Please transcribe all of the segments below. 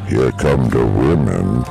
Here come the women.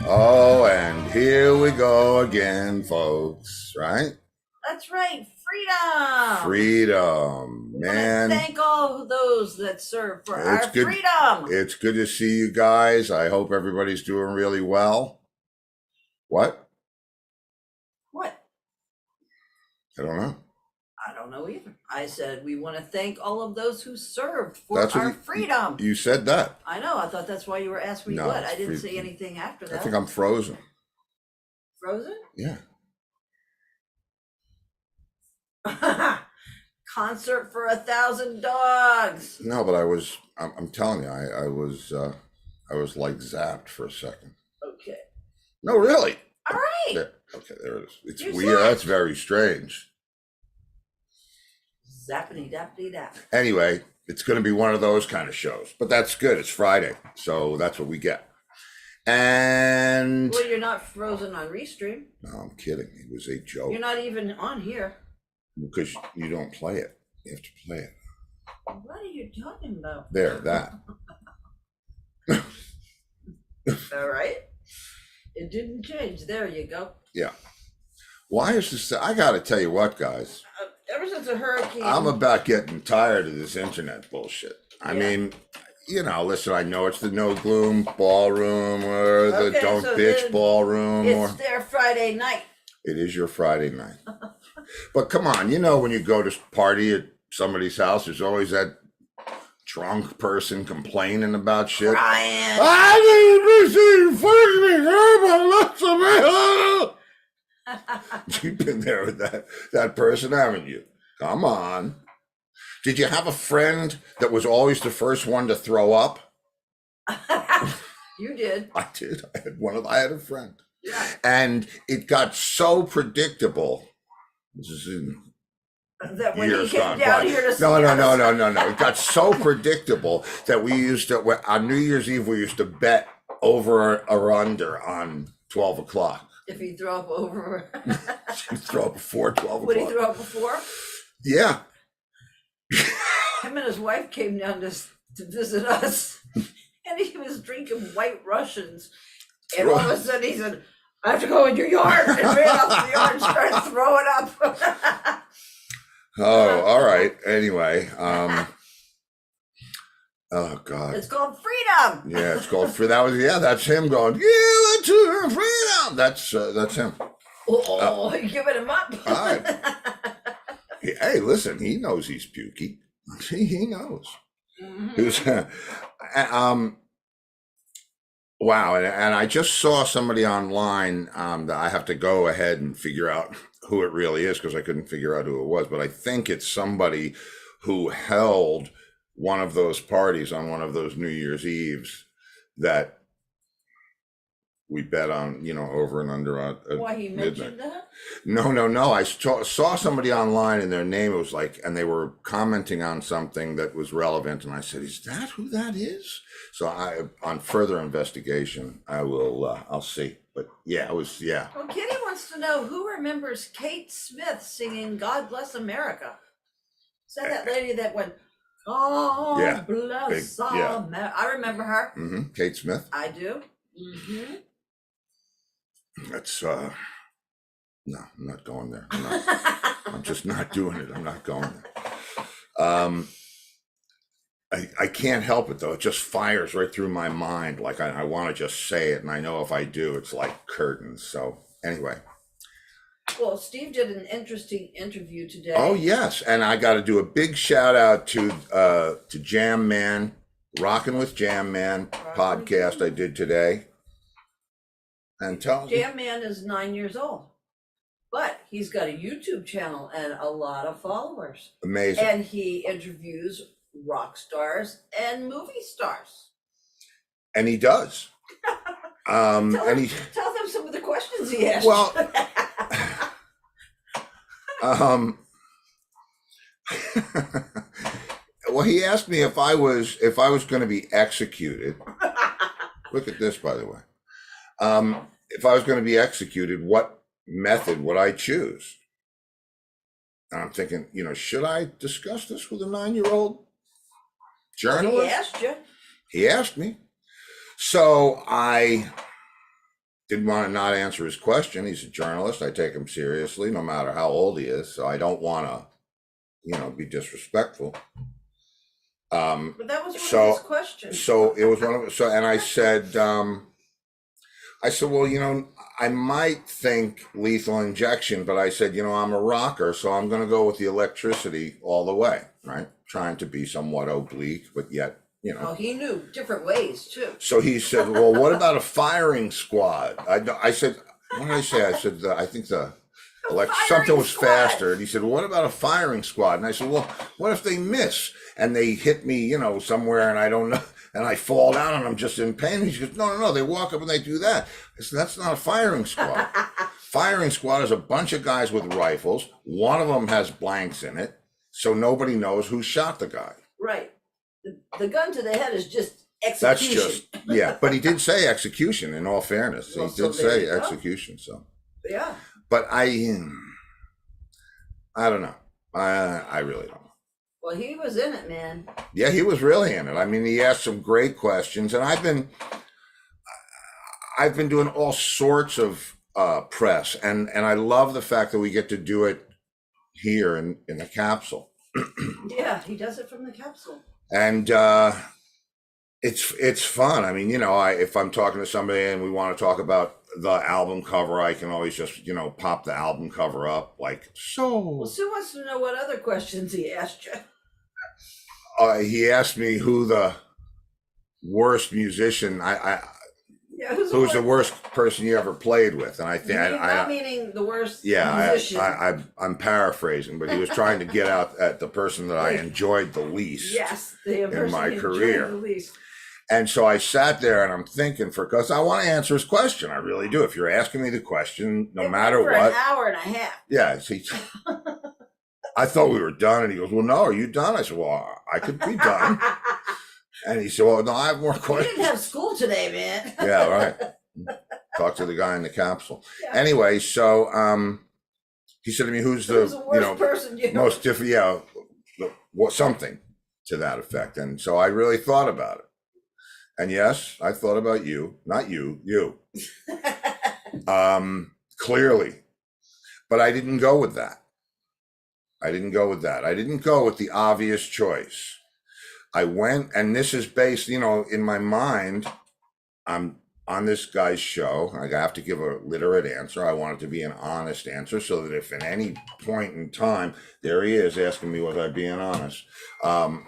Oh, and here we go again, folks, right? That's right. Freedom. Freedom, man. Thank all of those that serve for our freedom. It's good to see you guys. I hope everybody's doing really well. What? What? I don't know. I don't know either. I said we want to thank all of those who served for That's what our freedom. You said that. I know. I thought that's why you were asking me No, what. I didn't say anything after that. I think I'm frozen. Frozen? Yeah. Concert for 1,000 dogs. No, but I'm telling you, I was like zapped for a second. Okay. No, really. All right. There. Okay, there it is. It's You're weird. zapped. That's very strange. Zappity dappity dap. Anyway, it's going to be one of those kind of shows, but that's good. It's Friday, so that's what we get. And well, you're not frozen on Restream. No, I'm kidding. It was a joke. You're not even on here. Because you don't play it. You have to play it. What are you talking about? There, that. All right. It didn't change. There you go. Yeah. Why is this? I got to tell you what, guys. Ever since a hurricane. I'm about getting tired of this internet bullshit. I mean, you know, listen, I know it's the no gloom ballroom or the don't bitch ballroom. It's their Friday night. It is your Friday night. But come on, you know, when you go to party at somebody's house, there's always that drunk person complaining about shit. Brian. You've been there with that person, haven't you? Come on. Did you have a friend that was always the first one to throw up? You did. I did. I had a friend. Yeah. And it got so predictable. This is in that when years he came gone down by. here to No. see It got so predictable that we used to, on New Year's Eve, we used to bet over or under on 12 o'clock. If he threw up over. He'd throw up before 12 o'clock. Would he throw up before? Yeah. Him and his wife came down to visit us, and he was drinking White Russians. And all of a sudden he said, I have to go in your yard, and ran off the yard and started throwing up. Oh, all right. Anyway, oh God. It's called freedom. Yeah, it's called free. That's him going, yeah, to freedom. That's him. Oh, you're giving him up. All right. Hey, listen, he knows he's pukey. He knows. Mm-hmm. Wow, and I just saw somebody online that I have to go ahead and figure out who it really is because I couldn't figure out who it was, but I think it's somebody who held one of those parties on one of those New Year's Eves that we bet on, you know, over and under on Why he midnight. mentioned that? No. I saw somebody online and their name was like, and they were commenting on something that was relevant. And I said, is that who that is? So on further investigation, I'll see. But yeah, Well, Kitty wants to know who remembers Kate Smith singing God Bless America. Is that that lady that went, God bless America? I remember her. Mm-hmm. Kate Smith. I do. Mm-hmm. That's, no, I'm not going there. I'm just not doing it. I'm not going there. I can't help it though. It just fires right through my mind. Like I want to just say it. And I know if I do, it's like curtains. So anyway. Well, Steve did an interesting interview today. Oh yes. And I got to do a big shout out to Jam Man, Rockin' with Jam Man podcast I did today. And Jam Man is 9 years old, but he's got a YouTube channel and a lot of followers. Amazing. And he interviews rock stars and movie stars. And he does. Tell them some of the questions he asked. Well, well, he asked me if I was going to be executed. Look at this, by the way. If I was going to be executed, what method would I choose? And I'm thinking, you know, should I discuss this with a 9-year-old journalist? Well, he asked you. He asked me. So I didn't want to not answer his question. He's a journalist. I take him seriously, no matter how old he is. So I don't want to, you know, be disrespectful. But that was one of his questions. So it was one of, and I said, well, you know, I might think lethal injection, but I said, I'm a rocker, so I'm going to go with the electricity all the way, right? Trying to be somewhat oblique, but yet, Oh, he knew different ways too. So he said, well, what about a firing squad? I said, what did I say? I said, I think something was faster. And he said, well, what about a firing squad? And I said, well, what if they miss and they hit me, somewhere and I don't know, and I fall down and I'm just in pain? And he goes, no, they walk up and they do that. I said, that's not a firing squad. Firing squad is a bunch of guys with rifles. One of them has blanks in it, so nobody knows who shot the guy. Right. The gun to the head is just execution. That's just, yeah. But he did say execution, in all fairness. Well, he did say execution, so. Yeah. But I don't know. I really don't know. Well, he was in it, man. Yeah, he was really in it. I mean, he asked some great questions, and I've been doing all sorts of press, and I love the fact that we get to do it here in the capsule. Yeah, he does it from the capsule. And it's fun. I mean, if I'm talking to somebody and we want to talk about the album cover, I can always just, pop the album cover up like so. Well, Sue wants to know what other questions he asked you. He asked me who the worst musician who's the worst person you ever played with, and I think not meaning the worst musician. I'm paraphrasing, but he was trying to get out at the person that I enjoyed the least. Yes, in my career. The least. And so I sat there and I'm thinking, because I want to answer his question. I really do. If you're asking me the question, no matter what. An hour and a half. Yeah. I thought we were done. And he goes, well, no, are you done? I said, well, I could be done. And he said, well, no, I have more questions. You didn't have school today, man. Yeah, right. Talk to the guy in the capsule. Yeah. Anyway, so he said to me, who's the worst person you know? Most different, something to that effect. And so I really thought about it. And yes, I thought about you, not you. Clearly. But I didn't go with that. I didn't go with the obvious choice. I went, and this is based, in my mind, I'm on this guy's show. I have to give a literate answer. I want it to be an honest answer, so that if at any point in time, there he is asking me was I being honest.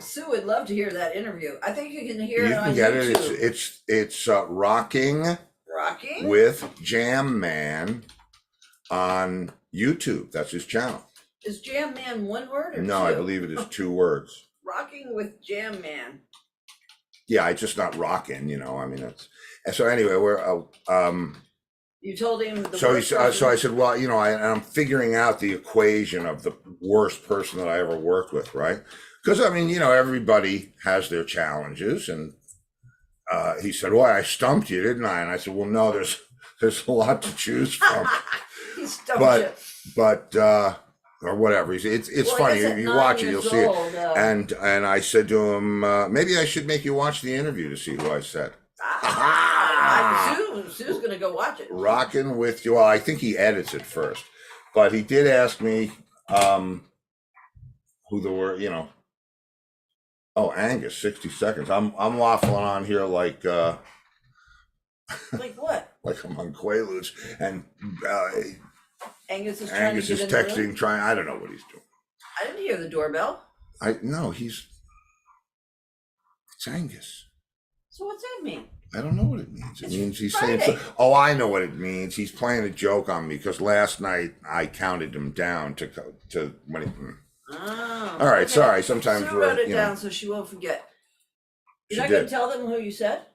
Sue would love to hear that interview. I think you can hear it on YouTube. You can get it. It's Rocking with Jam Man on YouTube. That's his channel. Is Jam Man one word or no, two? I believe it is 2 words. Rocking with Jam Man. Yeah, I just not rocking, I mean, it's, and so anyway, you told him the so worst so I said, well, I'm figuring out the equation of the worst person that I ever worked with, right? Because I mean, everybody has their challenges, and he said, well, I stumped you, didn't I? And I said, well, no, there's a lot to choose from. He stumped you. But or whatever. It's funny. If you watch it, you'll see it. And I said to him, maybe I should make you watch the interview to see who I said. Sue's gonna go watch it. Rocking with you. Well, I think he edits it first, but he did ask me who the were. Oh, Angus, 60 seconds. I'm waffling on here like like what? Like I'm on Quaaludes, and Angus is texting, I don't know what he's doing. I didn't hear the doorbell. It's Angus. So what's that mean? I don't know what it means. It means he's saying, I know what it means. He's playing a joke on me because last night I counted him down to when he. Oh, all right, okay. Sorry. Sometimes Sue wrote it down so she won't forget. You're not going to tell them who you said?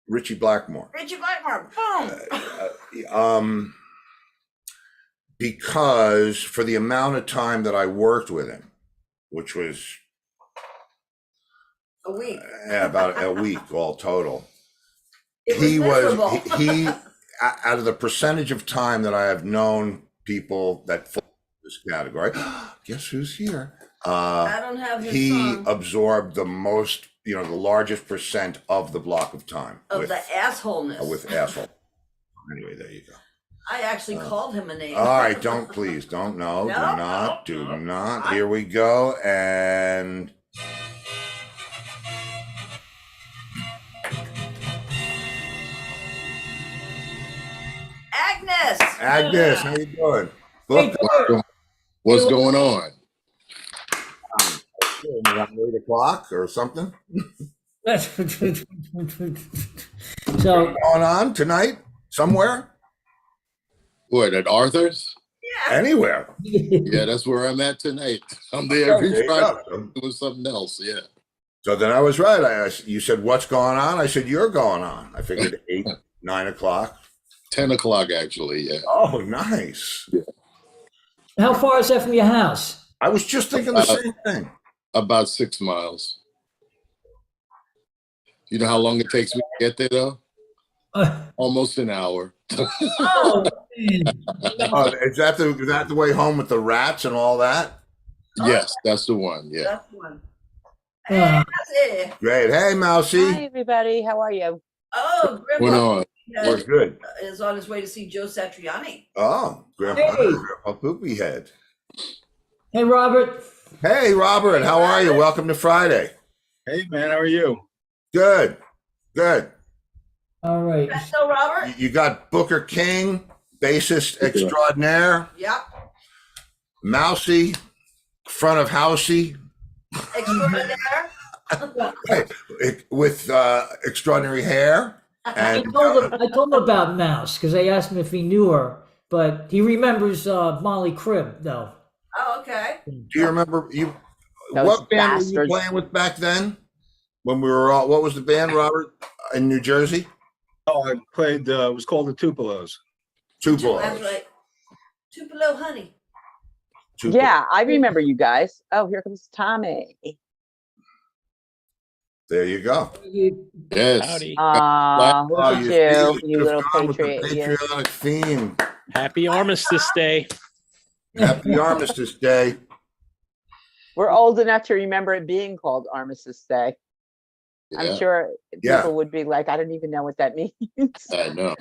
Richie Blackmore. Richie Blackmore. Boom. Because for the amount of time that I worked with him, which was a week, about a week all total, he was out of the percentage of time that I have known people that fall in this category. Guess who's here? I don't have his he song. Absorbed the most, the largest percent of the block of time of the assholeness with asshole. Anyway, there you go. I actually called him a name. All right, don't. No, do not. Here we go, and Agnes. Agnes, how you doing? Hey, Look, What's going on? around 8 o'clock or something so going on tonight somewhere, What, at Arthur's? Yeah. anywhere. Yeah, that's where I'm at tonight. I'm there every There you Friday go. doing something else. Yeah. So then I was right. You said, what's going on? I said, you're going on. I figured 8, 9 o'clock. 10 o'clock, actually. Yeah. Oh, nice. how far is that from your house? I was just thinking the same thing. About 6 miles. You know how long it takes me to get there, though? Almost an hour. Oh, man. Oh, is that the way home with the rats and all that? Yes, that's the one. Yeah. That's one. Hey, that's it. Great. Hey, Mousy. Hi, everybody. How are you? Oh, Went Grandpa on. We're good. is on his way to see Joe Satriani. Oh, Grandpa, Hey. Grandpa Poopy Head. Hey, Robert. Hey, Robert. How are you? Welcome to Friday. Hey man, how are you? Good. Good. All right. So, Robert? You got Booker King, bassist extraordinaire, Yep. Mousy, front of housey, Extraordinaire. with extraordinary hair. I And told him about Mouse because I asked him if he knew her, but he remembers Molly Cribb, though. Oh, okay. do you remember Those what band were you bastards. playing with back then? When we were all, what was the band, Robert, in New Jersey? Oh, I played. It was called the Tupelos. Tupelo. That's right. Tupelo honey. Yeah, I remember you guys. Oh, here comes Tommy. There you go. Yes. Howdy. Look Oh, at you you should've little gone with the patriot. You. patriotic theme. Happy Armistice Day. Happy Armistice Day. We're old enough to remember it being called Armistice Day. I'm Yeah, sure Yeah. people would be like, I don't even know what that means. I know.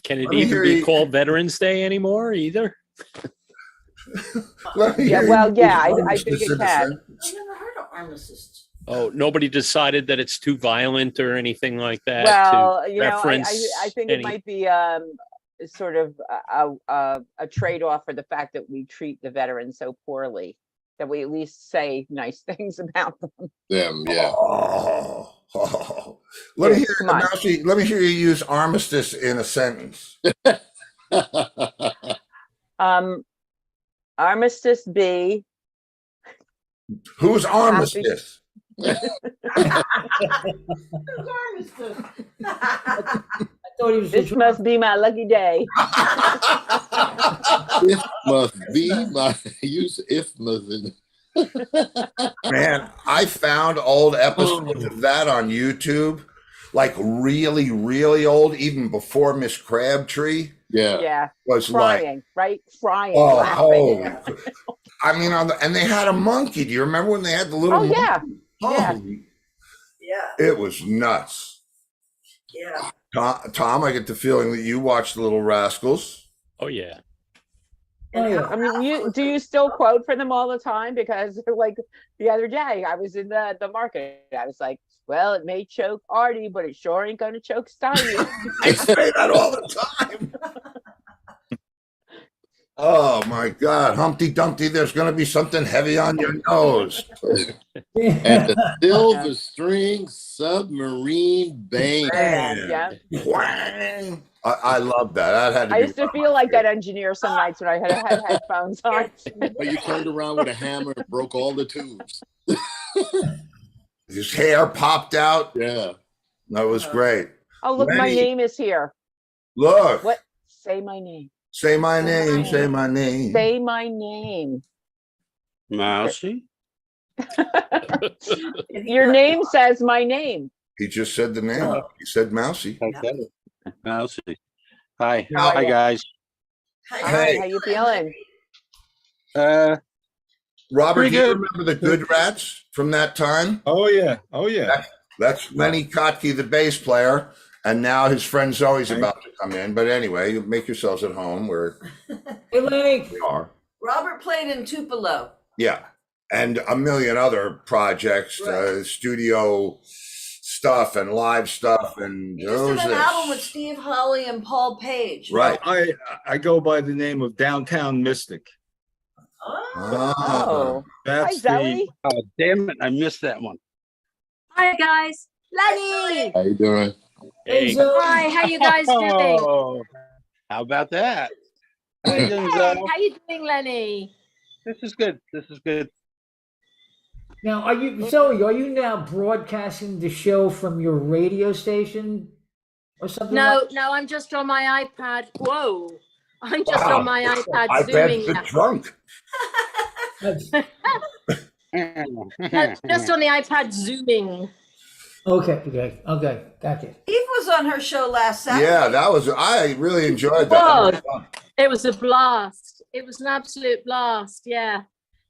Can it Let me even hear be you- called Veterans Day anymore either? Let me Yeah, hear well, you yeah, use I think armistice it in a can. sentence. I've never heard of armistice. Oh, nobody decided that it's too violent or anything like that Well, to you know, reference I think it any. might be sort of a trade-off for the fact that we treat the veterans so poorly, that we at least say nice things about them. Them, yeah. Oh. Let me Yes, hear come on. Mousy, let me hear you use armistice in a sentence. Armistice B. Who's armistice? Armistice. I thought he was This must be my lucky day. If must be my use if must. Man, I found old episodes of that on YouTube, like really, really old, even before Miss Crabtree Yeah. Yeah, was like, crying, right? Crying, oh, laughing. holy. I mean, and they had a monkey. Do you remember when they had the little Oh, yeah. monkey? Yeah. Holy, Yeah. it was nuts. Yeah. Tom, I get the feeling that you watched Little Rascals. Oh yeah. Oh, yeah. I mean, do you still quote for them all the time? Because like the other day, I was in the market. I was like, well, it may choke Artie, but it sure ain't gonna choke Steiny. I say that all the time. Oh my God, Humpty Dumpty, there's going to be something heavy on your nose. And the Silver String Submarine Band. Man. Yeah. Whang. I love that. That had to I be used to one of feel my like that favorites. engineer some nights when I had headphones on. But you turned around with a hammer and broke all the tubes. His hair popped out. Yeah. That was great. Oh, look, my Lenny. name is here. Look. What? Say my name. Say my name. Say my name. Say my name. Mousy? Your name says my name. He just said the name. He said Mousy. Okay. Mousy. Hi. How Hi, are ya? guys. All Hey. right, how you feeling? Robert, Pretty do you good. remember the Good Rats from that time? Oh yeah. Oh yeah. That's Lenny Kotke, the bass player, and now his friend Zoe's about to come in. But anyway, you make yourselves at home where Hey, Lenny. we are. Robert played in Tupelo. Yeah, and a million other projects, Right. studio stuff and live stuff and He just did an album with Steve Holly and Paul Page. Right. I go by the name of Downtown Mystic. Oh, hi, That's Zelle. Oh, damn it. I missed that one. Hi guys, Lenny. How you doing? Hey, Hey, Zoe. Hi, how you guys doing? Oh, how about that? How you doing, Hey, Zelle? how you doing, Lenny? This is good. This is good. Now, are you Zoe? Are you now broadcasting the show from your radio station or something? No, no, I'm just on my iPad. Whoa, I'm just Wow. on my iPad I've zooming. been drunk. Like, No, just on the iPad zooming. okay, gotcha. Eve was on her show last Saturday. Yeah, I really enjoyed that. That was fun. It was a blast. It was an absolute blast. Yeah,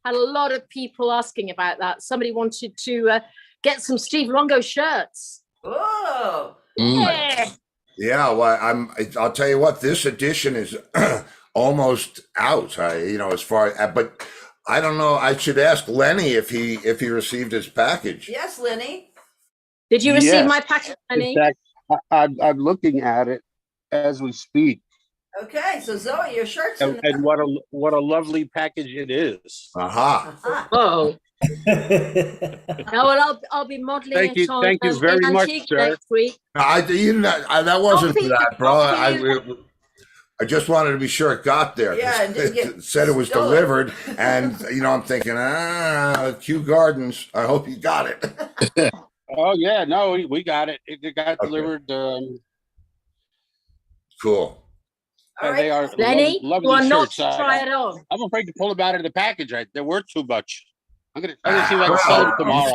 had a lot of people asking about that. Somebody wanted to get some Steve Luongo shirts. Oh, Yeah. Yeah, well, I'll tell you what, this edition is almost out. As far, but I don't know. I should ask Lenny if he received his package. yes, Lenny. Did you receive Yes. my package, Lenny? In fact, I'm looking at it as we speak, Okay, so Zoe, your shirt's in and what a lovely package it is. Aha. there. Oh. No, well, I'll be modeling Thank you- it on thank you in very much, Antigua sir. next week. That wasn't for Coffee, that, bro. coffee. I just wanted to be sure it got there. Yeah, it didn't get It said it was stolen. delivered, and I'm thinking, Kew Gardens. I hope you got it. Oh yeah, no, we got it. It got Okay. delivered. Cool. All They right. are Lenny, lovely you are not shirts. to try it on. I'm afraid to pull them out of the package. They're worth too much. I'm gonna see if I can sell them tomorrow.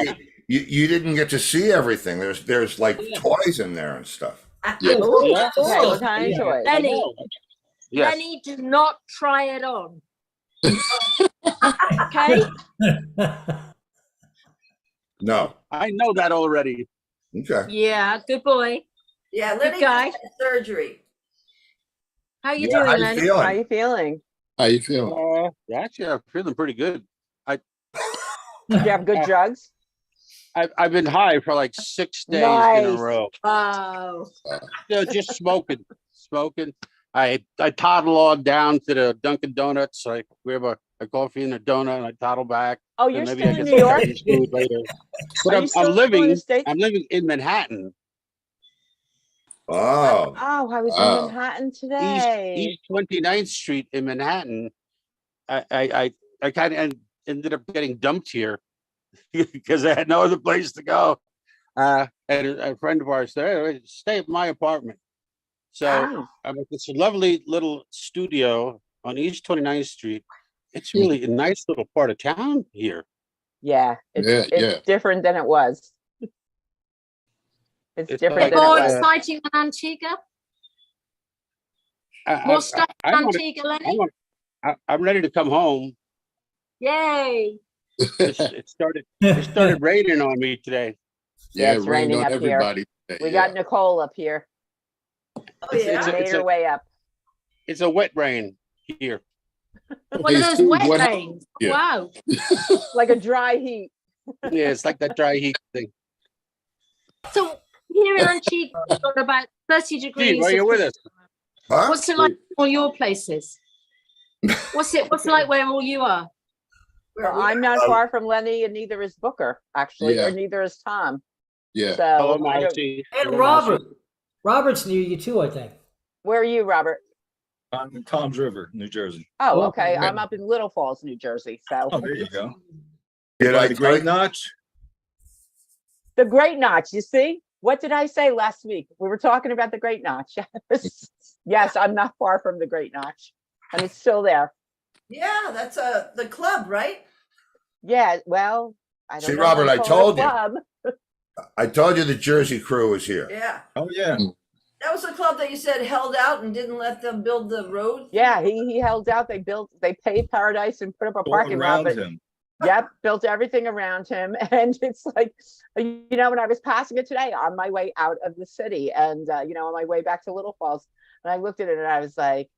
You didn't get to see everything. There's like toys in there and stuff. Yeah. Ooh, Yeah. Okay, ooh. what kind of toys? Lenny, Yes. Lenny, do not try it on. Okay? No. I know that already. Okay. Yeah, good boy. Yeah, Lenny Good guy. had surgery. How you Yeah, how doing, you Lenny? feeling? How you feeling? How you feeling? Actually, I'm feeling pretty good. Did you have good drugs? I've been high for like 6 days in Nice. a row. Oh, Just smoking. I toddle on down to the Dunkin' Donuts. I grab a coffee and a donut, and I toddle back. Oh, And you're maybe still I in get New some York? Chinese food later. But Are you still in the States? I'm living in Manhattan, Oh. Oh, I was Wow. in Manhattan today. East 29th Street in Manhattan. I kind of ended up getting dumped here because I had no other place to go. And a friend of ours said, "Hey, stay at my apartment." So Wow. I'm at this lovely little studio on East 29th Street. It's really a nice little part of town here. Yeah, it's Yeah. different than it was. It's It's different like, than more it was. exciting than Antigua? I- More stuff I than wanna- Antigua, Lenny? I'm ready to come home. Yay. It started raining on me today. Yeah, Yeah, it's it rained raining on up here. everybody. today, We yeah. got Nicole up here. Oh It's yeah. a- Made her way up. It's a wet rain here. One of Hey, those Steve, wet what- rains. Yeah. Wow. Like a dry heat. Yeah, it's like that dry heat thing. So here in Antigua, we've got about 30 degrees. Steve, are you of with heat. us? Huh? What's it like in all your places? What's it like where all you are? Where Well, we I'm not far from Lenny, and neither is Booker, actually, Yeah. or neither is Tom. Yeah. So, Hello, I don't- Mousy. And Hello, Robert. Mousy. Robert's near you too, I think. where are you, Robert? I'm in Tom's River, New Jersey. Oh, Oh, okay. okay. I'm up in Little Falls, New Jersey. So Oh, there you go. Did By I the tell Great you? Notch? the Great Notch, you see? What did I say last week? We were talking about the Great Notch. Yes, I'm not far from the Great Notch, and it's still there. Yeah, that's the club, right? Yeah, well, I don't See, know Robert, how I to call it a told you. club. I told you the Jersey crew was here. Yeah. Oh, yeah. That was the club that you said held out and didn't let them build the road. Yeah, he held out. They paved Paradise and put up a All parking lot, around but him. yep, built everything around him. And it's like, when I was passing it today on my way out of the city and, on my way back to Little Falls, and I looked at it and I was like,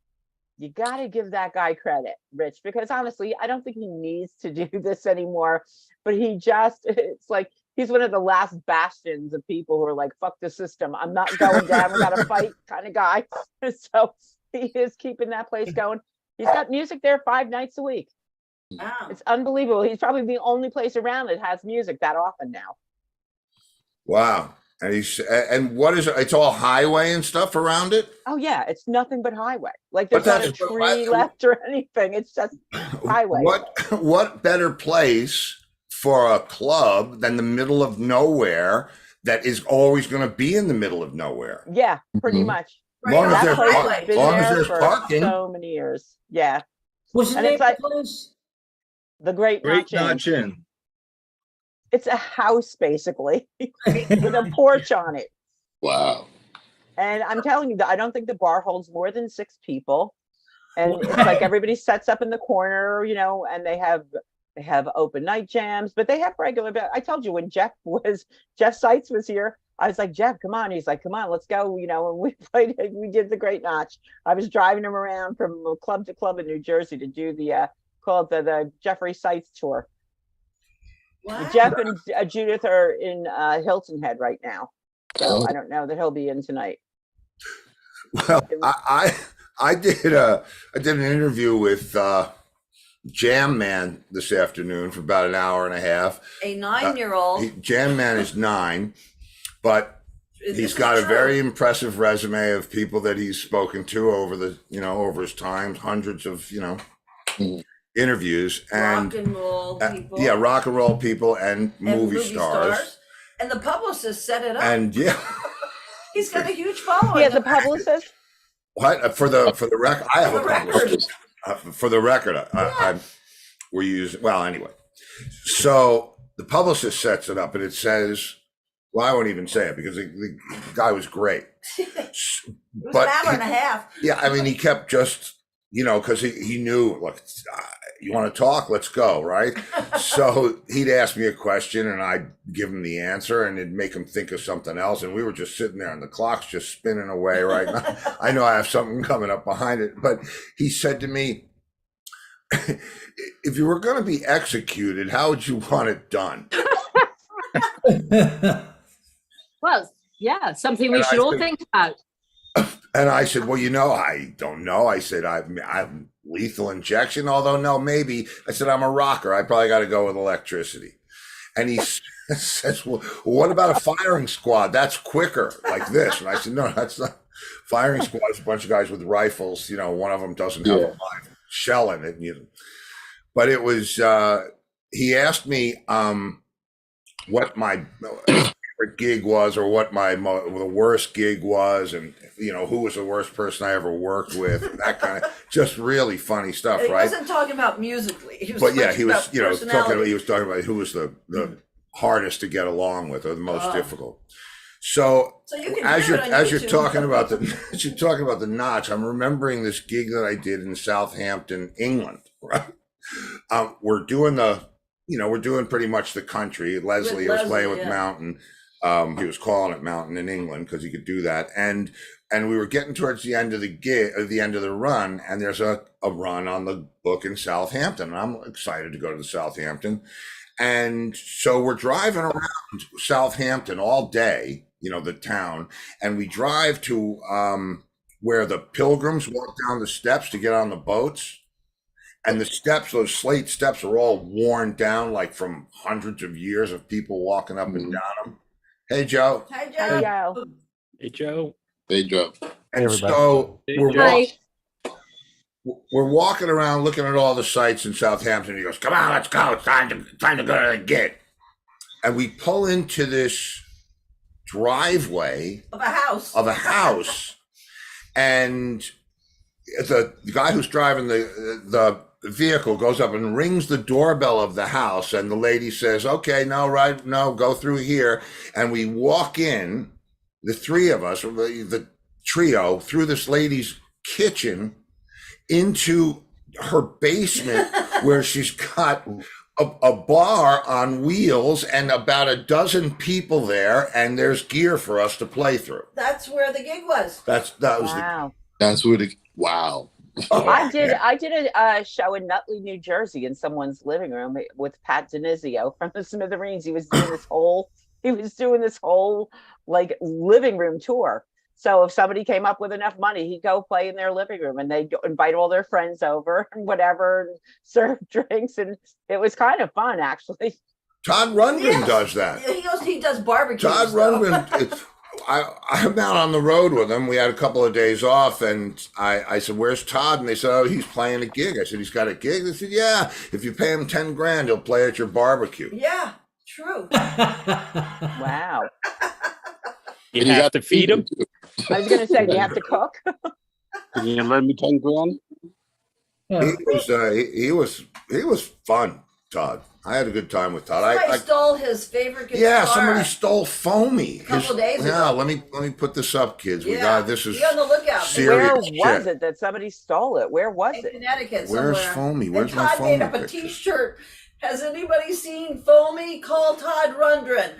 you got to give that guy credit, Rich, because honestly, I don't think he needs to do this anymore. But it's like he's one of the last bastions of people who are like, fuck the system. I'm not going down without a fight kind of guy. So he is keeping that place going. He's got music there 5 nights a week. Wow. It's unbelievable. He's probably the only place around that has music that often now. Wow. And what is it? It's all highway and stuff around it? Oh yeah, it's nothing but highway. Like there's But not a that's- tree left or anything. It's just highway. What better place for a club than the middle of nowhere that is always going to be in the middle of nowhere? Yeah, pretty Mhm. much. Long as That there's place par- has been long as there there's for parking. so many years. Yeah, What's the And name it's of like- the place? the Great Great Notch Inn. Notch Inn. It's a house basically with a porch on it. Wow. And I'm telling you, I don't think the bar holds more than 6 people. And it's like everybody sets up in the corner, you know, and they have open night jams, but they have regular. I told you when Jeff Seitz was here, I was like, Jeff, come on. He's like, come on, let's go. You know, and we did the Great Notch. I was driving him around from club to club in New Jersey to do the called the Jeffrey Seitz tour. Wow. Jeff and Judith are in Hilton Head right now. So I don't know that he'll be in tonight. Well, I did an interview with Jam Man this afternoon for about an hour and a half. A 9-year-old. Jam Man is 9, but This he's is got a true. very impressive resume of people that he's spoken to over his time, hundreds of Mhm. interviews, and rock and roll people. yeah, rock and roll people and and movie stars. And the publicist set it up. And yeah, He's got a huge following. He has a publicist. what for the record? I have For a the record. publicist. For the record, we're using. Well, anyway, so the publicist sets it up, and it says, "Well, I won't even say it because the guy was great." It was But an hour and a half. Yeah, I mean, he kept just, because he knew, look, you want to talk? Let's go, right? So he'd ask me a question and I'd give him the answer and it'd make him think of something else. And we were just sitting there and the clock's just spinning away right now. I know I have something coming up behind it, but he said to me, if you were going to be executed, how would you want it done? Well, yeah, something we And should I all said- think about. And I said, well, I don't know. I said, I'm lethal injection, although no, maybe. I said, I'm a rocker. I probably got to go with electricity. And he says, well, what about a firing squad? That's quicker, like this. And I said, no, that's not. Firing squad is a bunch of guys with rifles. One of them doesn't have a live shell in it. But it was, he asked me what my favorite gig was or what the worst gig was, and who was the worst person I ever worked with, and that kind of just really funny stuff, And he right? wasn't talking about musically. He was But yeah, talking he was about talking about personality. he was talking about who was the hardest to get along with or the most difficult. So So you can as hear you're it on you're YouTube. talking about the notch, I'm remembering this gig that I did in Southampton, England. Right? We're doing we're doing pretty much the country. Leslie was playing with yeah. Mountain. He was calling it Mountain in England because he could do that. And we were getting towards the end of the gig, the end of the run, and there's a run on the book in Southampton. And I'm excited to go to Southampton. And so we're driving around Southampton all day, the town, and we drive to where the pilgrims walk down the steps to get on the boats. And the steps, those slate steps, are all worn down, like from hundreds of years of people walking up and down them. Hey, Joe. Hi, Hey, Joe. yo. Hey, Joe. They drove. And so Hi. we're walking around looking at all the sights in Southampton. He goes, come on, let's go. It's time to go to the gig. And we pull into this driveway Of a house. of a house, and the guy who's driving the vehicle goes up and rings the doorbell of the house, and the lady says, okay, no, go through here. And we walk in, the three of us, the trio, through this lady's kitchen into her basement where she's got a bar on wheels and about a dozen people there, and there's gear for us to play through. That's where the gig was. That was Wow. That's what wow. I did a show in Nutley, New Jersey, in someone's living room with Pat Denizio from the Smithereens. He was doing this whole like living room tour. So if somebody came up with enough money, he'd go play in their living room, and they'd invite all their friends over and whatever, and serve drinks, and it was kind of fun, actually. Todd Rundgren Yes. does that. He does barbecue. Todd Rundgren. I'm out on the road with him. We had a couple of days off, and I said, "Where's Todd?" And they said, "Oh, he's playing a gig." I said, "He's got a gig?" They said, "Yeah. If you pay him 10 grand, he'll play at your barbecue." Yeah, true. Wow. You have to feed him. I was gonna say, do you have to cook? Can you lend me 10 grand? He was fun, Todd. I had a good time with Todd. Somebody stole his favorite guitar. Yeah, somebody stole Foamy. A couple days ago. Yeah, let me put this up, kids. We Yeah. got this is Be on the lookout. serious Where was shit. it that somebody stole it? Where was In it? Connecticut Where's somewhere. Foamy? Where's and my Todd Foamy made up a picture? T-shirt. Has anybody seen Foamy? Call Todd Rundgren.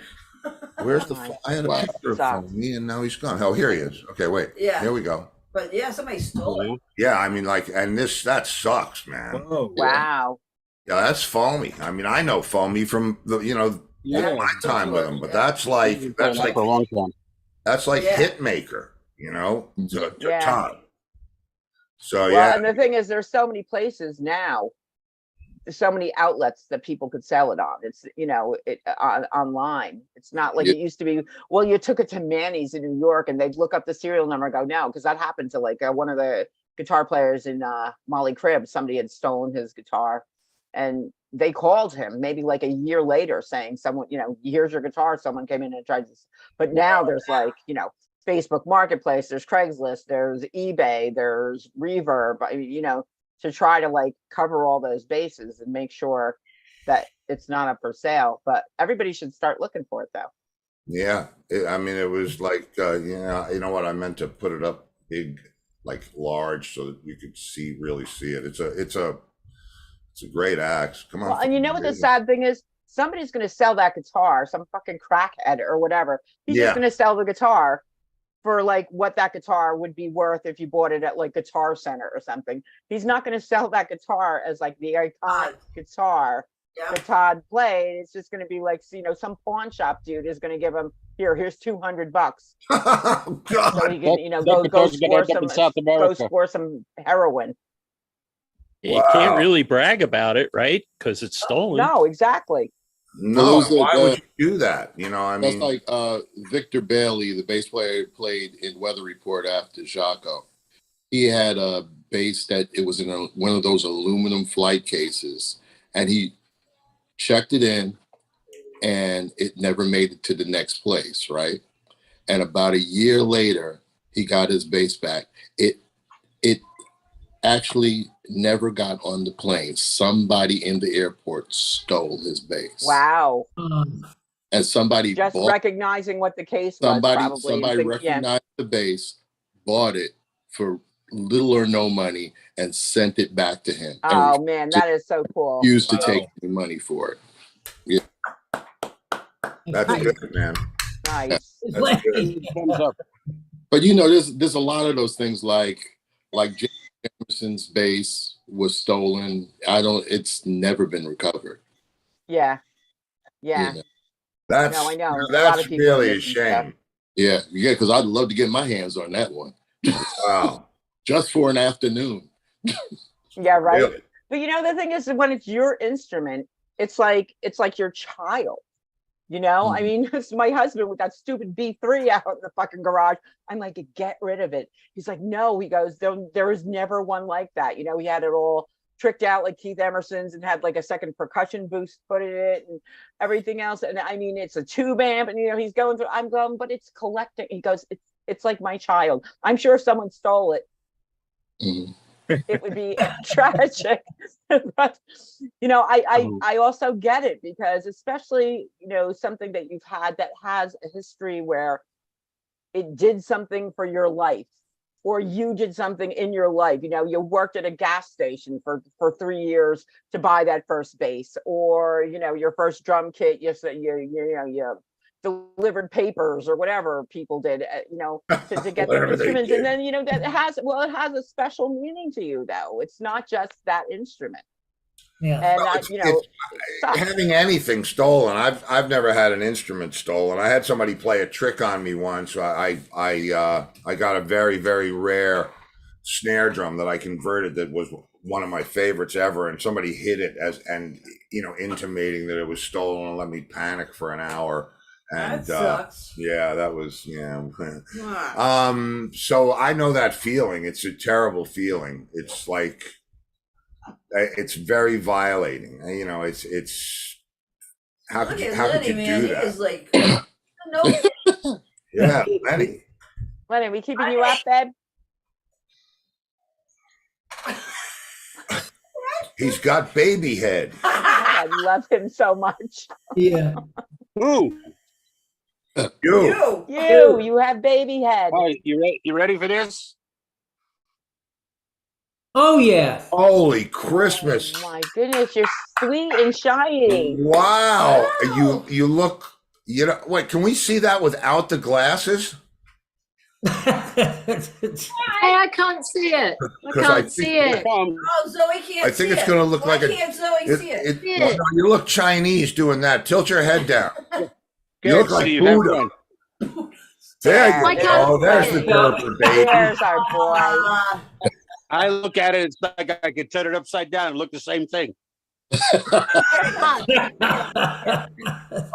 Where's the? I had a Wow. picture of Stop. Foamy, and now he's gone. Oh, here he is. Okay, wait. Yeah. Here we go. But yeah, somebody stole it. Yeah, I mean, like, and that sucks, man. Whoa. Wow. Yeah, that's Foamy. I mean, I know Foamy from Yeah. my time with him, but that's Been like for a long time. that's like Yeah. Hitmaker, to Yeah. Todd. So Well, yeah, and the thing is, there's so many places now, there's so many outlets that people could sell it on. It's online. It's not like Yeah. it used to be. Well, you took it to Manny's in New York, and they'd look up the serial number and go, no, because that happened to like one of the guitar players in Molly Cribb. Somebody had stolen his guitar, and they called him maybe like a year later saying, someone, here's your guitar. Someone came in and tried to. But now there's like, Facebook Marketplace, there's Craigslist, there's eBay, there's Reverb, to try to like cover all those bases and make sure that it's not up for sale. But everybody should start looking for it, though. yeah. I mean, it was like you know what I meant to put it up big, like large, so that you could really see it. It's a great axe. Come on. Well, and you know what the sad thing is? Somebody's going to sell that guitar, some fucking crackhead or whatever. He's Yeah. just going to sell the guitar for like what that guitar would be worth if you bought it at like Guitar Center or something. He's not going to sell that guitar as like the iconic guitar Yeah. that Todd played. It's just going to be like, some pawn shop dude is going to give him, here's $200 Oh, God. so he can, That go guitar's gonna end up in South go America. score some heroin. You Wow. can't really brag about it, right? Because it's stolen. No, exactly. No, Those are why the- would you do that? I That's mean, like Victor Bailey, the bass player who played in Weather Report after Jaco. He had a bass that it was in one of those aluminum flight cases, and he checked it in, and it never made it to the next place, right? And about a year later, he got his bass back. It actually never got on the plane. Somebody in the airport stole his bass. Wow. And somebody Just bought recognizing what the case was, somebody probably. and somebody think, yeah. recognized the bass, bought it for little or no money, and sent it back to him. Oh and man, that is so cool. refused to Wow. take any money for it. that's good, man. Nice. That's good. Thumbs up. But there's a lot of those things like James Emerson's bass was stolen. It's never been recovered. Yeah. Yeah. You know? That's No, I know. A lot that's of people really a miss stuff. shame. Yeah, because I'd love to get my hands on that one. Wow. Just for an afternoon. Yeah, right. Really? But the thing is, when it's your instrument, it's like your child. I mean, it's my husband with that stupid B3 out in the fucking garage. I'm like, get rid of it. He's like, no. He goes, there was never one like that. He had it all tricked out like Keith Emerson's and had like a second percussion boost put in it and everything else. And I mean, it's a tube amp, and he's going through. I'm going, but it's collecting. He goes, it's like my child. I'm sure if someone stole it, Mhm. it would be tragic. But I also get it, because especially something that you've had that has a history where it did something for your life, or you did something in your life. You worked at a gas station for 3 years to buy that first bass, or your first drum kit, you delivered papers or whatever people did, to get their Whatever they instruments. did. And then, that it has a special meaning to you, though. It's not just that instrument. Yeah. And Well, that, it sucks. having anything stolen, I've never had an instrument stolen. I had somebody play a trick on me once. I got a very, very rare snare drum that I converted that was one of my favorites ever, and somebody hid it intimating that it was stolen, and let me panic for an hour. And That sucks. yeah, that was Ah. so I know that feeling. It's a terrible feeling. It's like it's very violating. It's how could Look you, at how could Lenny, you man. do He that? is like, no. Yeah, Lenny. Lenny, we keeping you up, babe? He's got baby head. I love him so much. Yeah. Ooh, You. You have baby head. all right, you ready for this? Oh yeah. Holy Christmas. Oh my goodness, you're sweet and shiny. Wow. Wow. You look, wait, can we see that without the glasses? Hey, I can't see it. I 'Cause I can't think- see it. Oh, Zoe can't I think see it's it. going to look Why like can't Zoe see it? Yeah. no, you look Chinese doing that. Tilt your head down. You Good, look like Steve, have Buddha. fun. There you Why go. can't Oh, there's see the it? Gerber baby. There's our boy. Ah, I look at it, it's like I could turn it upside down and look the same thing.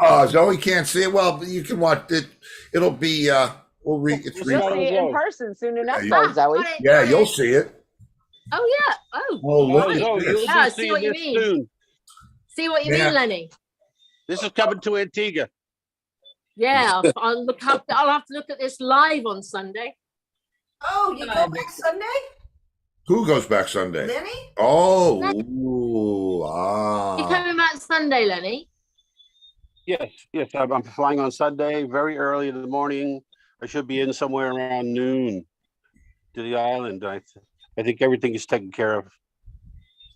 Oh, Zoe can't see it. Well, you can watch it. It'll be it's You'll Yeah. see it in person soon enough, Yeah, though, Zoe. yeah, you'll see it. Oh yeah. Oh, Oh, look Oh, at you'll this. Yeah, I be see seeing what you this mean. soon. see what you Yeah. mean, Lenny? This is coming to Antigua. Yeah, I'll have to look at this live on Sunday. oh, you go back Sunday, Who goes back Sunday? Lenny? Oh, Lenny. ooh, You ah. coming back Sunday, Lenny? Yes, I'm flying on Sunday, very early in the morning. I should be in somewhere around noon to the island. I think everything is taken care of.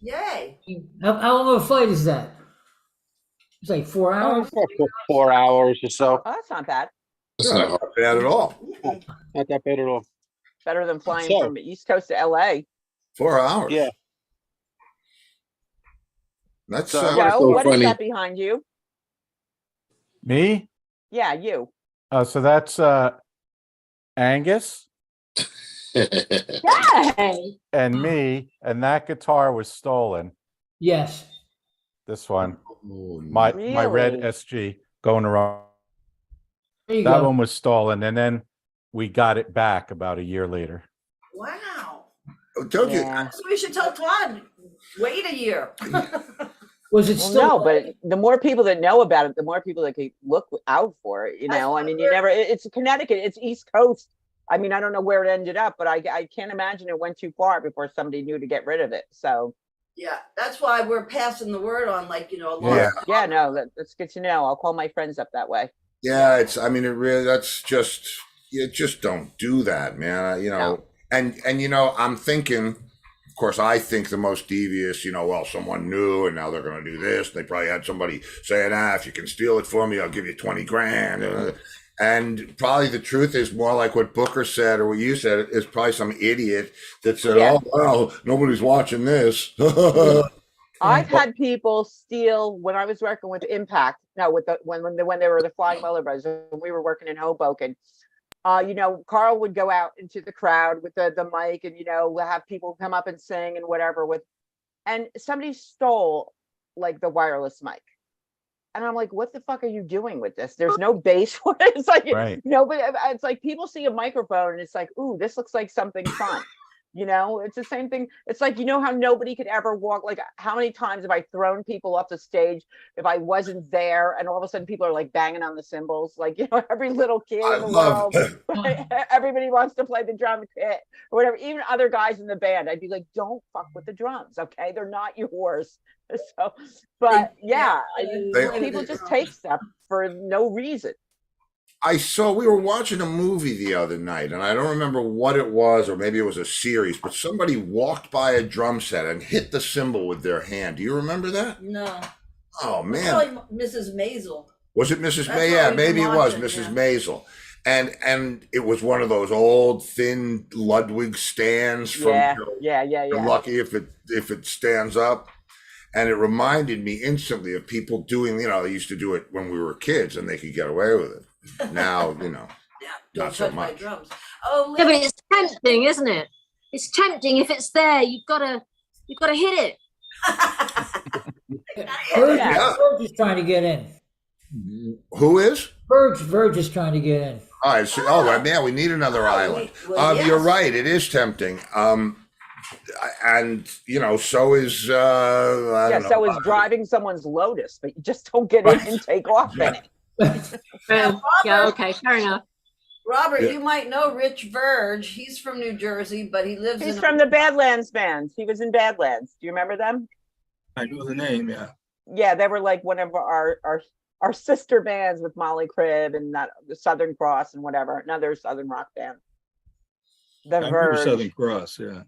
Yay. How long of a flight is that? It's like 4 hours. For 4 hours or so. Oh, that's not bad. That's not hard. Not bad at all. Not that bad at all. Better than flying So- from the East Coast to LA. 4 hours. Yeah. That's So- Joe, so what is funny. that behind you? Me? Yeah, you. So that's Angus Hey, and me, and that guitar was stolen. Yes. This one, oh, my red Really? SG going around. There you That go. one was stolen, and then we got it back about a year later. Wow. Don't Yeah. So we should tell Todd, wait a year. Was it Well, still? no, but the more people that know about it, the more people that can look out for it. That's I mean, what you never. It's Connecticut. It's East Coast. I mean, I don't know where it ended up, but I can't imagine it went too far before somebody knew to get rid of it. So Yeah, that's why we're passing the word on, like, a long Yeah. yeah, no, that's good to know. I'll call my friends up that way. Yeah, I mean, it really, that's just, you just don't do that, man. No. And I'm thinking, of course, I think the most devious, well, someone knew and now they're going to do this. They probably had somebody saying, if you can steal it for me, I'll give you 20 grand. And probably the truth is more like what Booker said or what you said is probably some idiot that said, Yeah. oh, well, nobody's watching this. I've had people steal when I was working with Impact. No, with when they were the Flying Weller Brothers, when we were working in Hoboken. Carl would go out into the crowd with the mic and have people come up and sing and whatever and somebody stole like the wireless mic. And I'm like, what the fuck are you doing with this? There's no bass for it. It's like Right. nobody. It's like people see a microphone and it's like, ooh, this looks like something fun. It's the same thing. It's like, how nobody could ever walk. Like, how many times have I thrown people off the stage if I wasn't there, and all of a sudden people are like banging on the cymbals, like every little kid I in the love world. Everybody wants to play the drum kit or whatever. Even other guys in the band, I'd be like, don't fuck with the drums, okay? They're not yours. So, but yeah, I mean, They- people just take stuff for no reason. we were watching a movie the other night, and I don't remember what it was, or maybe it was a series, but somebody walked by a drum set and hit the cymbal with their hand. Do you remember that? No. Oh, man. Probably Mrs. Maisel. Was it Mrs. That's May? what Yeah, we've maybe been it was watching, Mrs. yeah. Maisel. And it was one of those old thin Ludwig stands from, Yeah, you know, yeah, yeah, you're yeah. lucky if it stands up. And it reminded me instantly of people doing, you know, they used to do it when we were kids and they could get away with it. Now, you know, Yeah, not don't so touch my much. drums. Oh, Yeah, but Liz, it's tempting, isn't it? It's tempting. If it's there, you've got to hit it. Verge, Yeah. Verge is trying to get in. Who is? Verge is trying to get in. All right. So, oh, man, we need another island. You're yes. right. It is tempting. And you know, so is I Yeah, don't so know. is driving someone's Lotus, but you just don't get in and take off in it. Yeah, Robert, okay, fair enough. Robert, Yeah. you might know Rich Verge. He's from New Jersey, but he lives He's in from the Badlands band. He was in Badlands. Do you remember them? I know the name, yeah. Yeah, they were like one of our sister bands with Molly Cribb and that the Southern Cross and whatever, another Southern rock band. The I remember Verge. Southern Cross, yeah.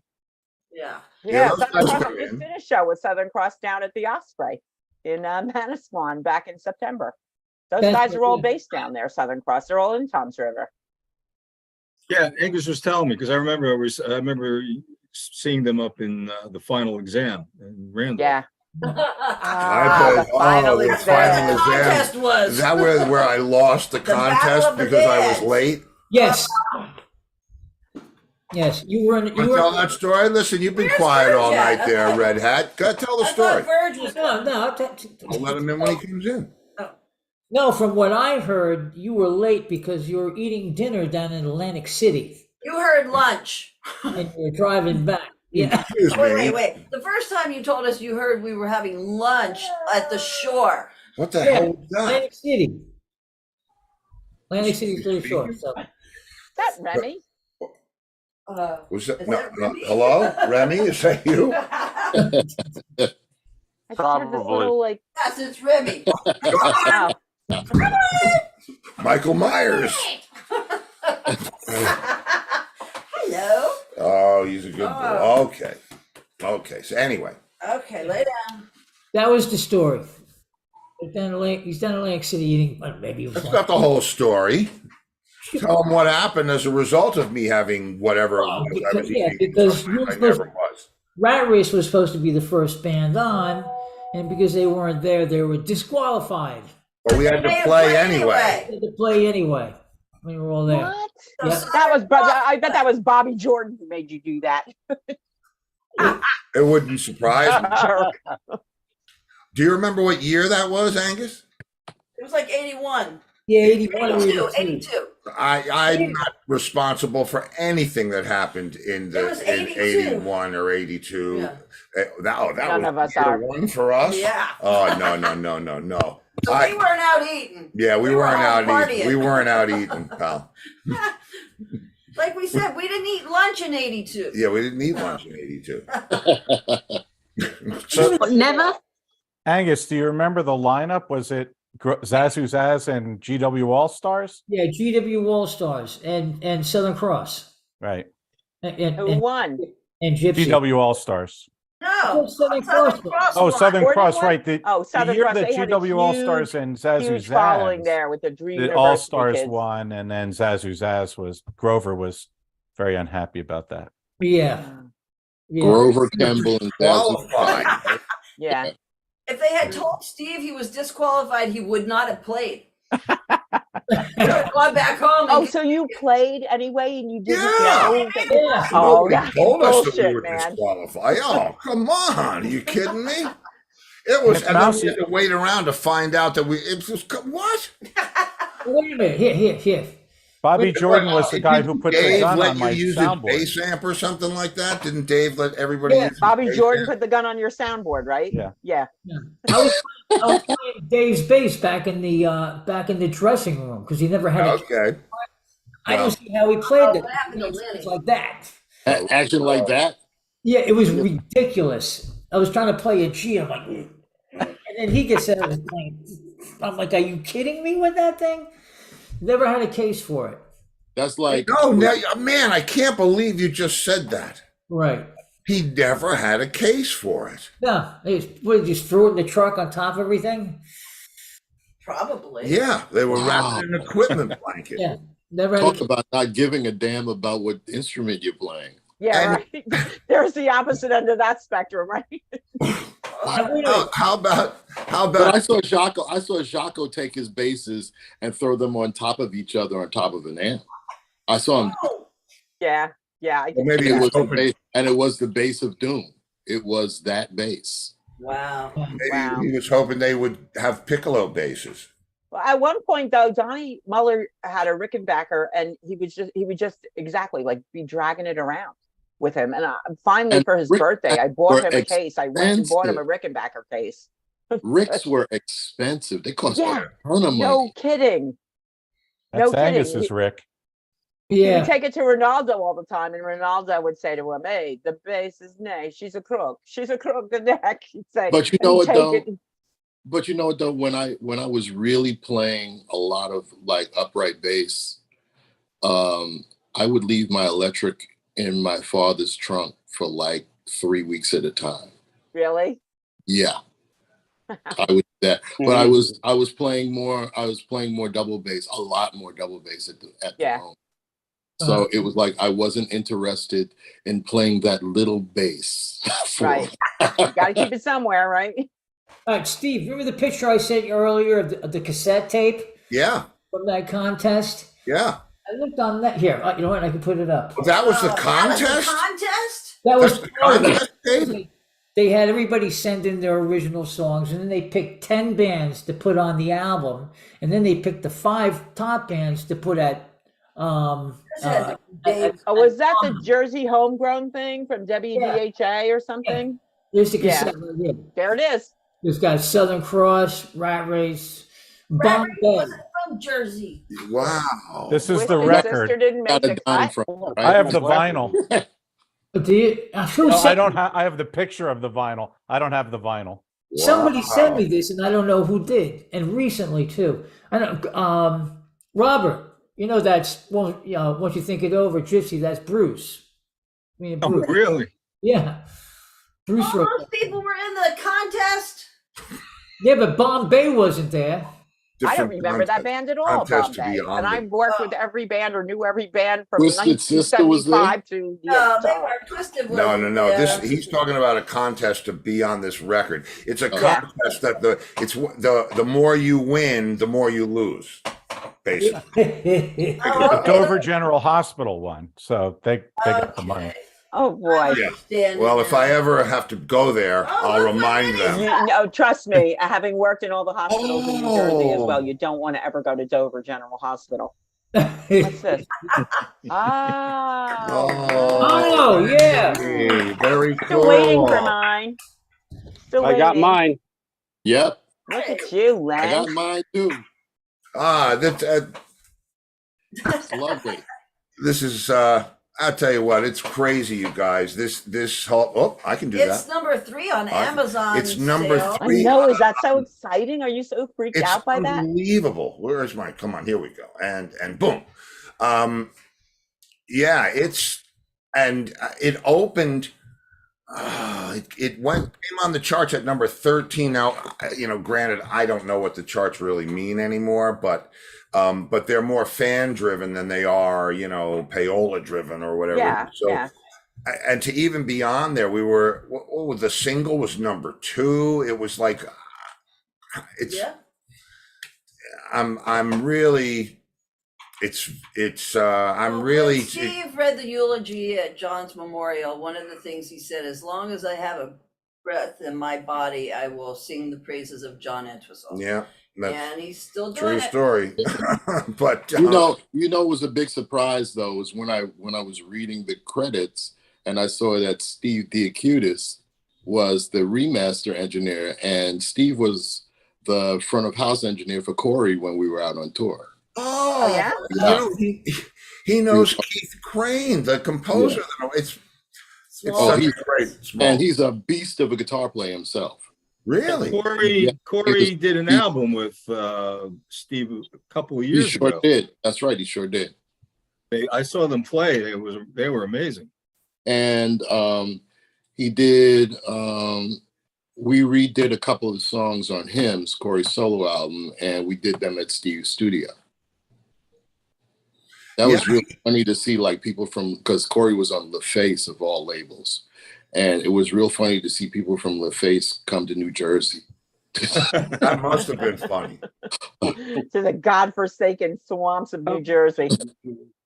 Yeah. Yeah, those Southern guys Cross. were I just in. did a show with Southern Cross down at the Osprey in Manasquan back in September. Those That's guys are all good. based down there, Southern Cross. They're all in Tom's River. Yeah, Angus was telling me, because I remember seeing them up in the final exam in Randall. Yeah. I The bet. final The exam. final The contest exam. was. Is that where I lost the Battle contest of the because I was Bands. late? Yes. Yes, you were in. Want to tell that story? Listen, you've been Where's quiet Verge all at? night there, Red Hat. Go tell the I story. thought Verge was. I'll let him in when he comes in. No, from what I heard, you were late because you were eating dinner down in Atlantic City You heard lunch. and you were driving back. Yeah. Excuse me. Wait. The first time you told us you heard we were having lunch at the shore. What the Yeah. hell was that? Atlantic City. Atlantic City for sure. So Is that Remy? Was that, Is no, that no, Remy? hello, Remy? Is that you? I just heard this Probably. little like, Yes, it's Remy. oh, Michael Myers. Hello. Oh, he's a good boy. Oh. Okay. Okay. So anyway, Okay, lay down. that was the story. He's down in Atlantic City eating. Maybe it was that's lunch. not the whole story. Tell him what happened as a result of me having whatever it was I was Yeah, eating. because you were I supposed never was. Rat Race was supposed to be the first band on, and because they weren't there, they were disqualified. But we had to play anyway. They had to play anyway. We were all there. what? Yeah. That was, I bet that was Bobby Jordan who made you do that. It wouldn't surprise me. Jerk. Do you remember what year that was, Angus? It was like 81. Yeah, 81 or 82. 82. 82. I'm not responsible for anything that happened in It was in 82. 81 or 82. Yeah. That None was of us year are. one for us. Yeah. Oh no. So we weren't out eating. Yeah, we We were weren't all out partying. eating. We weren't out eating, pal. Like we said, we didn't eat lunch in 82. Yeah, we didn't eat lunch in 82. What, never? Angus, do you remember the lineup? Was it Zazu Zaz and GW All Stars? Yeah, GW All Stars and Southern Cross Right. and Who won? Gypsy. GW All Stars. No. Southern Cross. Oh, won. Southern Gordon Cross, won? right. Oh, The Southern year Cross, that they had a GW All huge- Stars and Zazu Huge following Zaz, there with the Dream the University All Stars kids. won, and then Zazu Zaz Grover was very unhappy about that. Yeah. Yeah. Grover Campbell and Zazu. Qualified. Yeah. If they had told Steve he was disqualified, he would not have played. He would have gone back home. Oh, And so you played anyway and you didn't Yeah. know that? Yeah. Oh, Nobody that's told us that we bullshit, were man. disqualified. Oh, come on. Are you kidding me? It was, and then we had to wait around to find out that it was, what? Wait a minute. Here. Bobby Jordan was the guy who put the Dave gun let on you my use a soundboard. bass amp or something like that? Didn't Dave let everybody Yeah, use a Bobby bass Jordan amp? put the gun on your soundboard, right? Yeah. Yeah. I was playing Dave's bass back in the dressing room because he never had a Okay. I don't see how he played it. what happened to Lenny? It's like that. Action like that? Yeah, it was ridiculous. I was trying to play a G. I'm like, and then he gets out of the thing. I'm like, are you kidding me with that thing? Never had a case for it. That's like No, man, I can't believe you just said that. Right. He never had a case for it. No, they just threw it in the truck on top of everything. Probably. Yeah, they were Wow. wrapped in an equipment blanket. Yeah, never had Talk a, about not giving a damn about what instrument you're playing. Yeah, And- right. There's the opposite end of that spectrum, right? How about But I saw Jaco take his basses and throw them on top of each other on top of an amp. I saw him. Oh, Yeah, yeah. I well, maybe he It was was the hoping, bass, and it was the bass of doom. It was that bass. wow. maybe Wow. he was hoping they would have piccolo basses. Well, at one point though, Donnie Muller had a Rickenbacker, and he would just exactly like be dragging it around with him. And finally, And for his Rick- birthday, I bought were him a case. I went and bought him a expensive. Rickenbacker case. Ricks were expensive. They cost Yeah. a ton of No money. kidding. That's No kidding. Angus's Rick. He would yeah. take it to Ronaldo all the time, and Ronaldo would say to him, "Hey, the bass is nay. She's a crook. She's a crook the neck." He'd say, But you and know he'd what take though? it. But you know what though? When I was really playing a lot of like upright bass, I would leave my electric in my father's trunk for like 3 weeks at a time. Really? Yeah, I would do that. But I was playing more. I was playing more double bass, a lot more double bass at the Yeah. home. So it was like I wasn't interested in playing that little bass. Right. You got to keep it somewhere, right? All right, Steve, remember the picture I sent you earlier of the cassette tape Yeah, from that contest? yeah. I looked on that. Here, you know what? I can put it up. Well, that was the That was contest. a contest? That was That's the contest, Dave? They had everybody send in their original songs, and then they picked 10 bands to put on the album, and then they picked the 5 top bands to put at. Dave. Oh, was that the Jersey homegrown thing from WDHA or something? There's the Yeah. cassette right here. There it is. There's got Southern Cross, Rat Race, Robert Bombay. wasn't from Jersey. Wow. This is Wish the his record. sister didn't make Got a the dime cut. from, I have the vinyl. Do you? Who No, sent I don't have. I have the picture of the vinyl. I don't have the vinyl. Somebody sent Wow. me this, and I don't know who did, and recently too. I don't. Robert, you know that's once you think it over, Gypsy. That's Bruce. I mean, Oh, Bruce. really? Yeah, Bruce. All wrote those that. people were in the contest. Yeah, but Bombay wasn't there. I don't Different remember that contest- band at all, contest to Bombay. be And on I've the- worked with every band or knew every band from Twisted Sister was there? 1975 to No, they yeah. were twisted. No, was- no, no. yeah. This he's talking about a contest to be on this record. It's a Yeah. contest that the more you win, the more you lose. Basically. Oh, The okay. Dover General Hospital one. So they got the money. Okay. Oh boy. Yeah. Understand Well, now. if I ever have to go there, Oh, I'll look, remind look at them. No, trust me, having worked in all the hospitals in New Jersey as well, Oh. you don't want to ever go to Dover General Hospital. What's this? Oh, yeah. Hey, very Still cool. waiting for mine. Still I got waiting. mine. Yep, Look at you, I got Len. mine too. It's lovely. This is. I'll tell you what. It's crazy, you guys. This whole. Oh, I can do It's that. number 3 on I- Amazon. it's number sale. I 3. know, is that so exciting? Are you so freaked It's out by that? unbelievable. Where's my? Come on, here we go. And boom. Yeah, it opened. It came on the charts at number 13. Now, granted, I don't know what the charts really mean anymore, but they're more fan driven than they are, payola driven or whatever. Yeah, So, yeah. and to even be on there, we were. The single was number 2. It was like, it's. Yeah. I'm really. I'm Well, really. when Steve read the eulogy at John's memorial, one of the things he said, as long as I have a breath in my body, I will sing the praises of John Entwistle. Yeah, that's And he's still true doing it. story. But You know, it was a big surprise though, was when I was reading the credits and I saw that Steve Diacutis was the remaster engineer, and Steve was the front of house engineer for Corey when we were out on tour. Oh, yeah? He knows Keith Crane, the composer. It's Small such he's a great. Small. And he's a beast of a guitar player himself. Really? Corey Yeah. did an album with Steve a couple of He years sure ago. did. That's right. He sure did. I saw them play. They were amazing. And he did we redid a couple of songs on Hymns, Corey's solo album, and we did them at Steve's studio. That was really funny to see, like, people from, because Corey was on LaFace of all labels, and it was real funny to see people from LaFace come to New Jersey. That must have been funny. To the godforsaken swamps of New Jersey.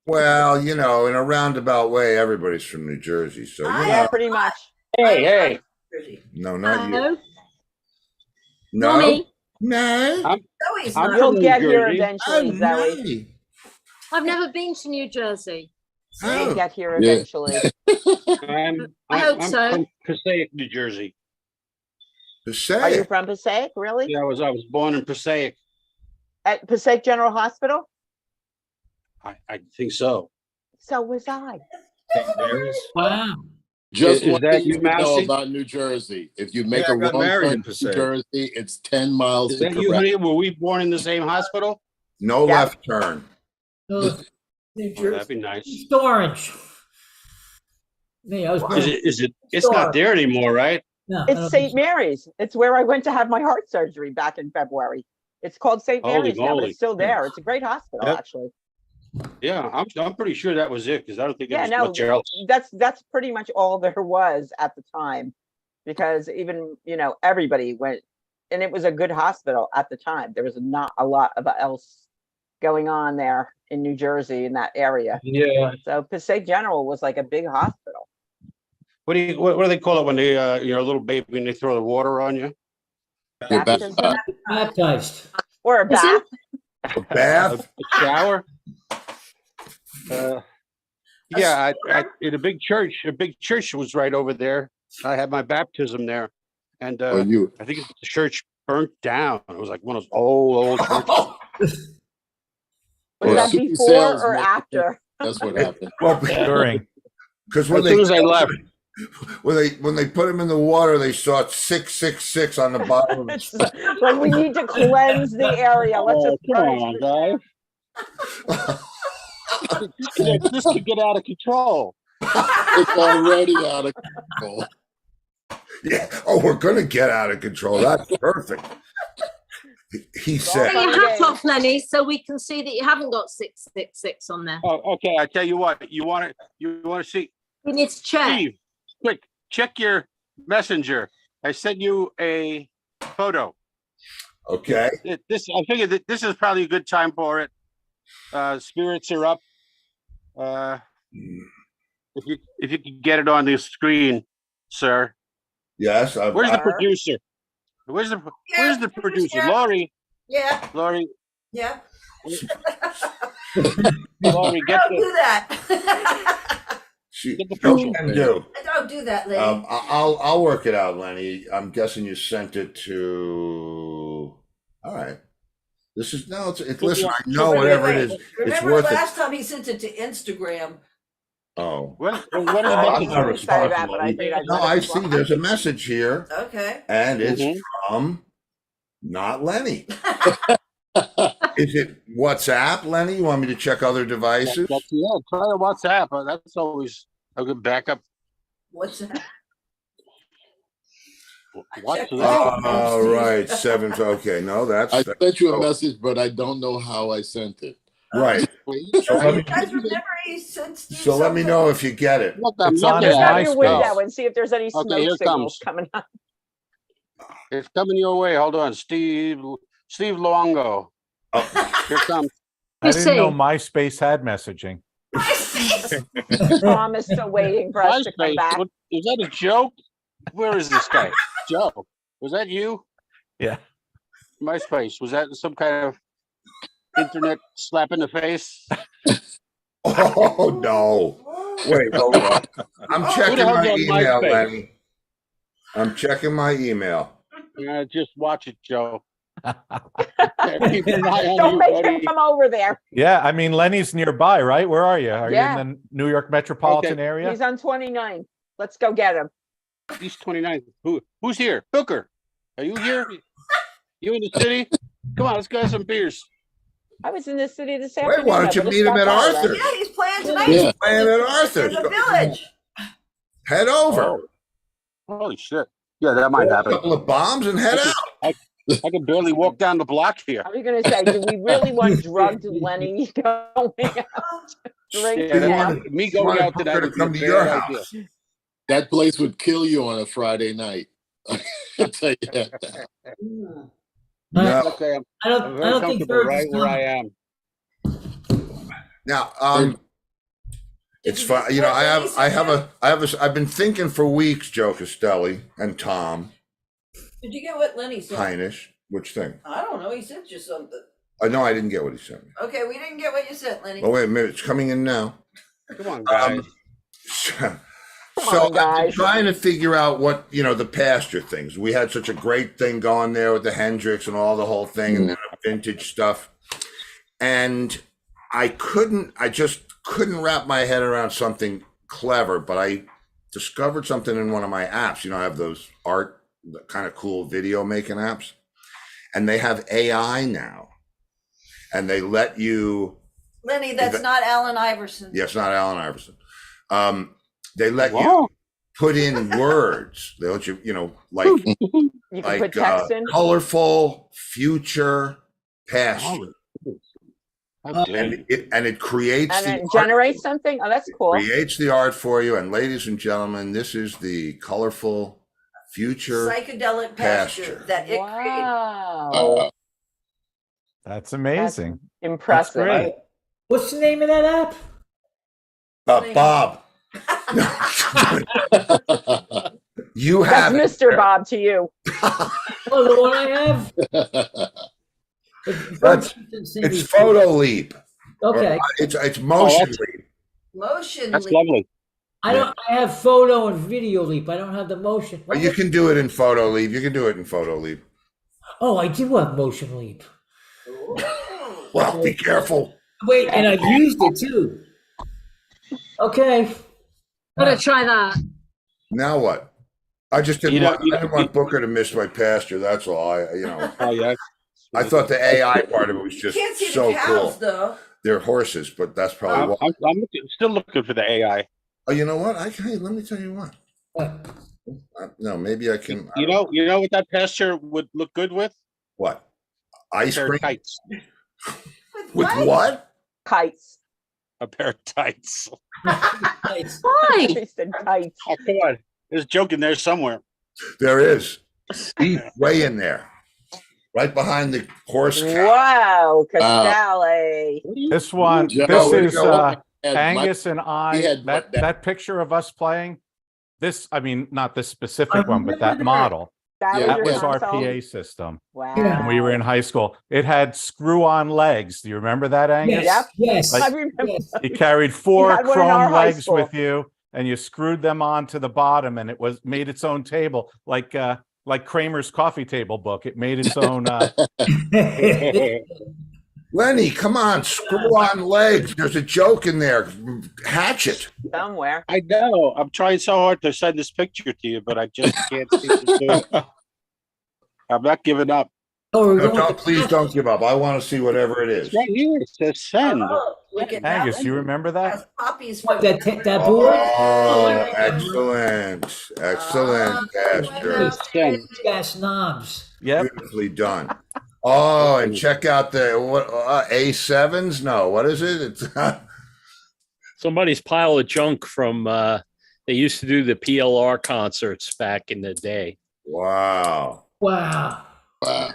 Well, you know, in a roundabout way, everybody's from New Jersey, so you Yeah, know. pretty much. Hey. No, not you. No, No, not me. no. No, he's I'm not. You'll from get New here Jersey. eventually, Zoe. I've never been to New Jersey. You'll get here Yeah. eventually. I hope I'm so. from Passaic, New Jersey. Are you from Passaic, really? Yeah, I was born in Passaic. At Passaic General Hospital? I think so. So was I. St. Mary's. Wow. Just Is one that thing you, you know Mousy? about New Jersey. If you make Yeah, a I got wrong married turn in in New Passaic. Jersey, it's 10 miles Is to that you, correct. honey? Were we born in the same hospital? No Yeah. left turn. New Oh, Jersey. that'd be nice. East Orange. Me, I was born. It's not there anymore, right? No, I It's don't St. think Mary's. It's where I went to have my heart surgery back in February. It's called St. Holy Mary's now, but moly. it's still there. It's a great hospital, Yep. actually. Yeah, I'm pretty sure that was it because I don't think Yeah, there was no, much else. that's pretty much all there was at the time, because even, you know, everybody went, and it was a good hospital at the time. There was not a lot of else going on there in New Jersey in that area. Yeah. So Passaic General was like a big hospital. What do they call it when they you're a little baby and they throw the water on you? You're back. Baptism baptized. or a Is it? bath. Bath. A shower. Yeah, I in a big church was right over there. I had my baptism there, and Or you. I think the church burnt down. It was like one of those old churches. Was Or that Suki before Sales or must have been- after? That's what happened. Well, During. because As soon as I left, when they put him in the water, they saw 666 on the bottom. Of It's like we need to cleanse the area. Let's oh, just come purge on, the- guys. This could get out of control. It's already out of control. Yeah. Oh, we're gonna get out of control. That's perfect. He said. Take your hat off, Lenny, so we can see that you haven't got 666 on there. Oh, okay. I tell you what. You want to see? We need to check. Steve, quick, check your messenger. I sent you a photo. Okay. I figured that this is probably a good time for it. Spirits are up. If you can get it on the screen, sir. Yes. Where's the producer? Where's the producer? Yeah. Laurie, Yeah. Laurie, get Don't do the that. She get the can picture. do. Don't do that, lady. I'll work it out, Lenny. I'm guessing you sent it to. All right. This is no. It's listen. I know whatever it is. It's Remember worth it. last time he sent it to Instagram? Oh. What is I'm that? not Sorry responsible. about that, but I think I'd No, let it I see. fly. There's a message here, Okay. and it's Mhm. from not Lenny. Is it WhatsApp, Lenny? You want me to check other devices? Try the WhatsApp. That's always a good backup. What's that? What? All right, 7. Okay, no, that's I sent you a oh, message, but I don't know how I sent it. right. So let You me, guys remember he sent Steve so let me something? know if you get it. Look, I'm It's on looking his Look at out it. your MySpace. window and see if there's any Okay, smoke here it signals comes. coming up. It's coming your way. Hold on, Steve Luongo. Oh, Here it comes. I didn't know see. MySpace had messaging. Tom is still waiting for us to come MySpace. back. Is that a joke? Where is this guy? Joe, was that you? Yeah. MySpace. Was that some kind of internet slap in the face? oh no. Wait, hold on. I'm Oh, checking hell's my on email, MySpace? Lenny. I'm checking my email. Just watch it, Joe. Keep an eye on Don't you, make him buddy. come over there. Yeah, I mean, Lenny's nearby, right? Where are you? Are Yeah. you in the New York metropolitan Okay. area? He's on 29. Let's go get him. He's 29. Who's here? Hooker, are you here? You in the city? Come on, let's go have some beers. I was in the city this Wait, afternoon. why don't you but it's meet him got at power Arthur's? Yeah, he's playing tonight. Yeah. Playing at Arthur's. In the village. Head over. Oh, holy shit. Yeah, that might Throw a happen. couple of bombs and head out. I can barely walk down the block here. I was gonna say, do we really want drugged Lenny going out straight Yeah, now? wanted- me you going wanted out to that Booker to would be a come to your bad house. idea. That place would kill you on a Friday night. I'll tell you that. No. Okay, I'm I don't very think comfortable Third right is where I coming. am. Now, it's Did you fun. get You know, what Lenny I've been thinking for weeks, Joe Castelli and Tom Did you get what Lenny said? Heinisch. Which thing? I don't know. He sent you something. No, I didn't get what he sent me. Okay, we didn't get what you sent, Lenny. Oh, wait a minute. It's coming in now. Come on, guys. So on, I've been guys. trying to figure out what, the pasture things. We had such a great thing going there with the Hendrix and all the whole thing and then the vintage stuff. And I just couldn't wrap my head around something clever, but I discovered something in one of my apps. I have those art, kind of cool video making apps, and they have AI now, and they let you. Lenny, that's not Allen Iverson. Yes, not Allen Iverson. They let Wow. you put in words. They let you, like You can like put text in. colorful, future, past, How dare you. and it creates And the it art. generates something. Oh, that's cool. Creates the art for you. And ladies and gentlemen, this is the colorful future. Psychedelic pasture. pasture that it created. Wow. That's amazing. Impressive. That's great. What's the name of that app? Bob. You That's have Mr. Bob to you. Oh, the one I have. It's Photo Leap. Okay. It's Motion that's- Leap. Motion. That's leap. lovely. I have photo and video leap. I don't have the motion. But you can do it in Photo Leap. You can do it in Photo Leap. Oh, I do have motion leap. Well, be careful. Wait, and I've used it too. Okay. Gotta try that. Now what? I just didn't, I didn't want Booker to miss my pasture. That's all. Oh, yeah. I thought the AI part of it was You just can't see so the cows, cool. though. They're horses, but that's probably I'm why. still looking for the AI. Oh, you know what? Hey, let me tell you what. No, maybe I can. You know what that pasture would look good with? What? Ice A pair cream? of tights. With what? Kites. A pair of tights. Nice. Why? He said kites. Oh, come on. There's a joke in there somewhere. There is. Deep, way in there. Right behind the horse cow. Wow, Castelli. This one, Joe, this way to is go. Angus and he I. had That picture of us playing. I mean, not this specific I one, but remember that that. model. Yeah, That your was our console? PA system Wow. when we were in high school. It had screw-on legs. Do you remember that, Angus? Yes. Yes. Like- I remember. Yes. You carried You four had one in our chrome high legs school. with you, and you screwed them onto the bottom, and it was made its own table, like Kramer's coffee table book. It made its own. Lenny, come on. Screw on legs. There's a joke in there. Hatch it. Somewhere. I know. I'm trying so hard to send this picture to you, but I just can't seem to do it. I'm not giving up. Oh, we're No, going to please don't give up. I want to see whatever it is. It's right here. It says send. Oh, look at that. Angus, you remember that? Has poppies What, from that board? Oh, excellent. Excellent, Pastor. Send. Gas knobs. Yep. Beautifully done. Oh, and check out the A7s. No, what is it? It's Somebody's pile of junk from they used to do the PLR concerts back in the day. wow. Wow. Wow.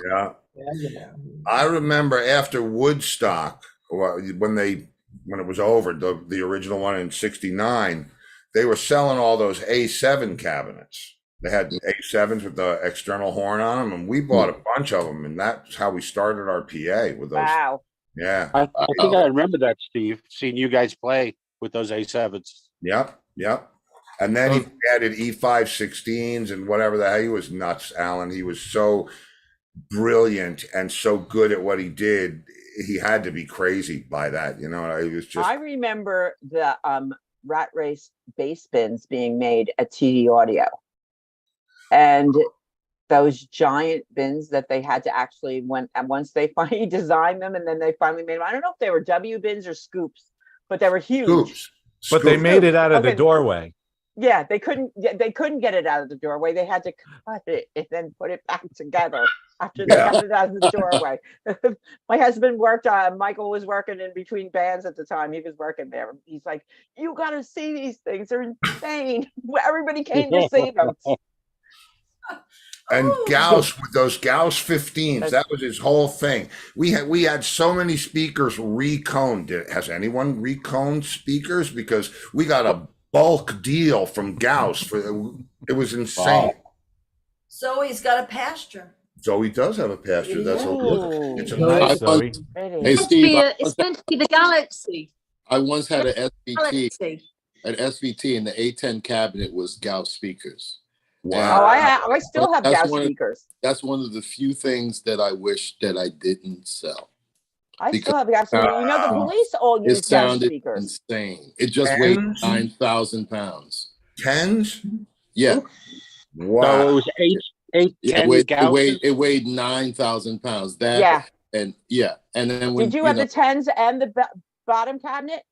Yeah. Yeah. I remember after Woodstock, when it was over, the original one in '69, they were selling all those A7 cabinets. They had A7s with the external horn on them, and we bought a bunch of them, and that's how we started our PA with those. Wow. Yeah. I think I remember that, Steve, seeing you guys play with those A7s. Yep. Yep. And then he added E516s and whatever the hell. He was nuts, Alan. He was so brilliant and so good at what he did. He had to be crazy by that. He was just. I remember the Rat Race bass bins being made at TD Audio. And those giant bins that they had to actually once they finally designed them and then they finally made them. I don't know if they were W bins or scoops, but they were huge. Scoops. But they made it out of the Okay. doorway. Yeah, they couldn't get it out of the doorway. They had to cut it and then put it back together after they Yeah. got it out of the doorway. My husband worked Michael was working in between bands at the time. He was working there. He's like, you gotta see these things. They're insane. Everybody came to see them. And Oh. Gauss with those Gauss 15s, That's- that was his whole thing. We had so many speakers reconed. Has anyone reconed speakers? Because we got a bulk deal from Gauss for it was insane. Wow. Zoe's got a pasture. Zoe does have a pasture. That's a look. It's a Ooh. nice. Nice, Zoe. Pretty. Hey, Steve, It's meant to be the galaxy. I once had an SVT. Galaxy. An SVT, and the A10 cabinet was Gauss speakers. Oh, Wow. I still have That's Gauss one of- speakers. That's one of the few things that I wish that I didn't sell. I because- still have Gauss speakers. You know, the police all use It Gauss sounded speakers. insane. It just weighed Tens? 9,000 pounds. Tens? Yeah, So Wow. it was eight, yeah, 10 Gausses? it weighed 9,000 pounds. That Yeah. and then when Did you have the 10s and the bottom cabinet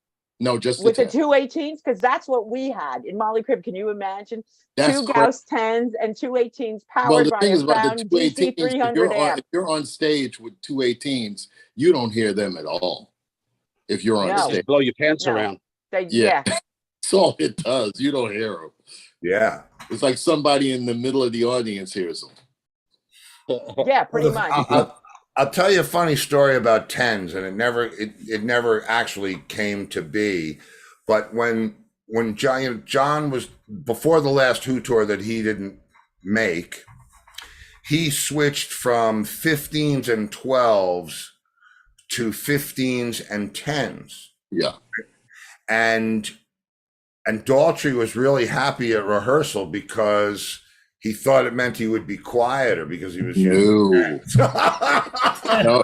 no, just with the 10. 218s? Because that's what we had in Molly Crib. Can you imagine? That's Two correct. Gauss 10s and 218s Well, powered the by thing a is about Crown the DC 218s. 300 amp. If you're on stage with 218s, you don't hear them at all. If you're on No. stage, Just blow your pants No. around. They, Yeah. yeah. that's all it does. You don't hear them. Yeah. It's like somebody in the middle of the audience hears them. Yeah, pretty much. I'll tell you a funny story about tens, and it never actually came to be. But when John was before the last Who tour that he didn't make, he switched from 15s and 12s to 15s and 10s. Yeah. And Daltrey was really happy at rehearsal because he thought it meant he would be quieter because he was No. yeah. No,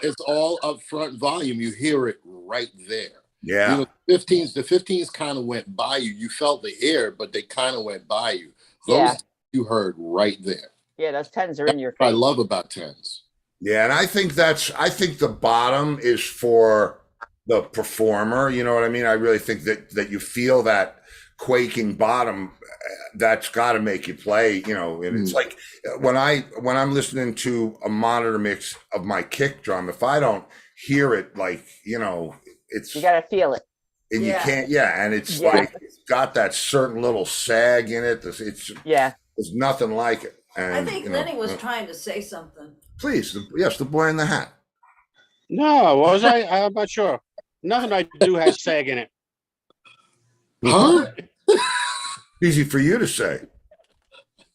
it's all upfront volume. You hear it right there. You know, the 15s kind of went by you. You felt the air, but they kind of went by you. Those Yeah. you heard right there. Yeah, those 10s are in your What I face. love about 10s. Yeah, and I think the bottom is for the performer. You know what I mean? I really think that you feel that quaking bottom. That's got to make you play. You know, and it's like when I'm listening to a monitor mix of my kick drum, if I don't hear it, like you know, it's You got to feel it. and Yeah. you can't. Yeah, and it's Yeah. like it's got that certain little sag in it. Yeah. There's nothing like it. And, I think you know, Lenny was trying to say something. please, yes, the boy in the hat. No, was I? I'm not sure. Nothing I do has sag in it. Huh? Easy for you to say.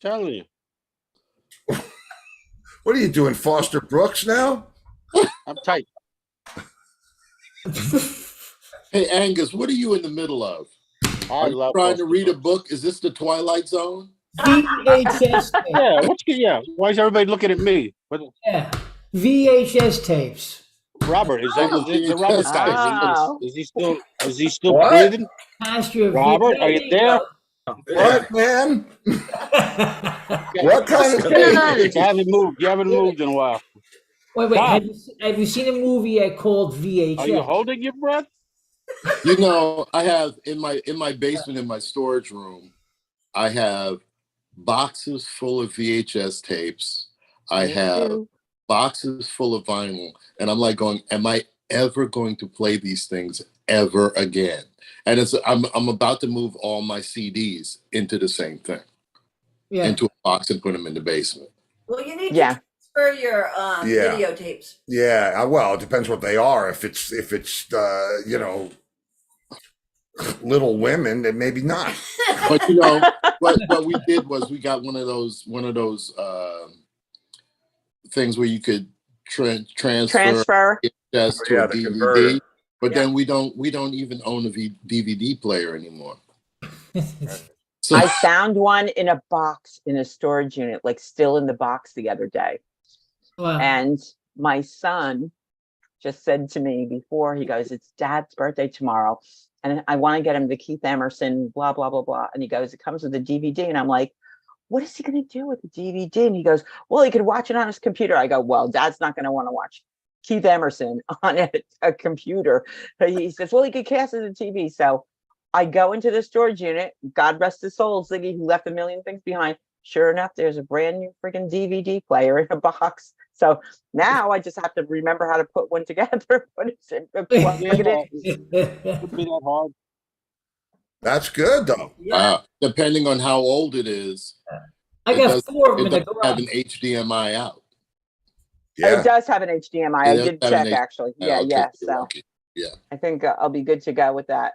Telling you. What are you doing, Foster Brooks now? I'm tight. Hey, Angus, what are you in the middle of? I Are you love trying to Foster read a Brooks. book? Is this the Twilight Zone? VHS tape. Yeah, why is everybody looking at me? What, Yeah. VHS tapes. Robert, is that is it Robert guy? Oh. Is he still What? breathing? Pasture of Robert, are you there? What, man? What kind of thing? You haven't moved. You haven't moved in a while. Wait, Bob. have you seen a movie yet called VHS? Are you holding your breath? You know, I have in my basement in my storage room, I have boxes full of VHS tapes. I Me have too. boxes full of vinyl, and I'm like going, am I ever going to play these things ever again? And I'm about to move all my CDs into the same thing, Yeah. into a box and put them in the basement. Well, you need Yeah. to transfer your Yeah. videotapes. Yeah, well, it depends what they are. If it's you know, Little Women, then maybe not. But you know, what we did was we got one of those things where you could transfer just to Yeah, a the DVD. converter. But Yeah. then we don't even own a DVD player anymore. So I found one in a box in a storage unit, like still in the box the other day. Wow. And my son just said to me before, he goes, it's Dad's birthday tomorrow. And I want to get him the Keith Emerson, blah, blah, blah, blah. And he goes, it comes with a DVD. And I'm like, what is he going to do with the DVD? And he goes, well, he could watch it on his computer. I go, well, Dad's not going to want to watch Keith Emerson on a computer. He says, well, he could cast it on TV. So I go into the storage unit, God rest his soul, Ziggy, who left a million things behind. Sure enough, there's a brand new freaking DVD player in a box. So now I just have to remember how to put one together, put it in, plug it in. Wouldn't be that hard. That's good though. Yeah. Depending on how old it is, I it got does- 4 of them it in the doesn't have garage. an HDMI out. Yeah. It does have an HDMI. It I does did have check an actually. HDMI. Yeah, Okay, yeah. you're So lucky. Yeah. I think I'll be good to go with that.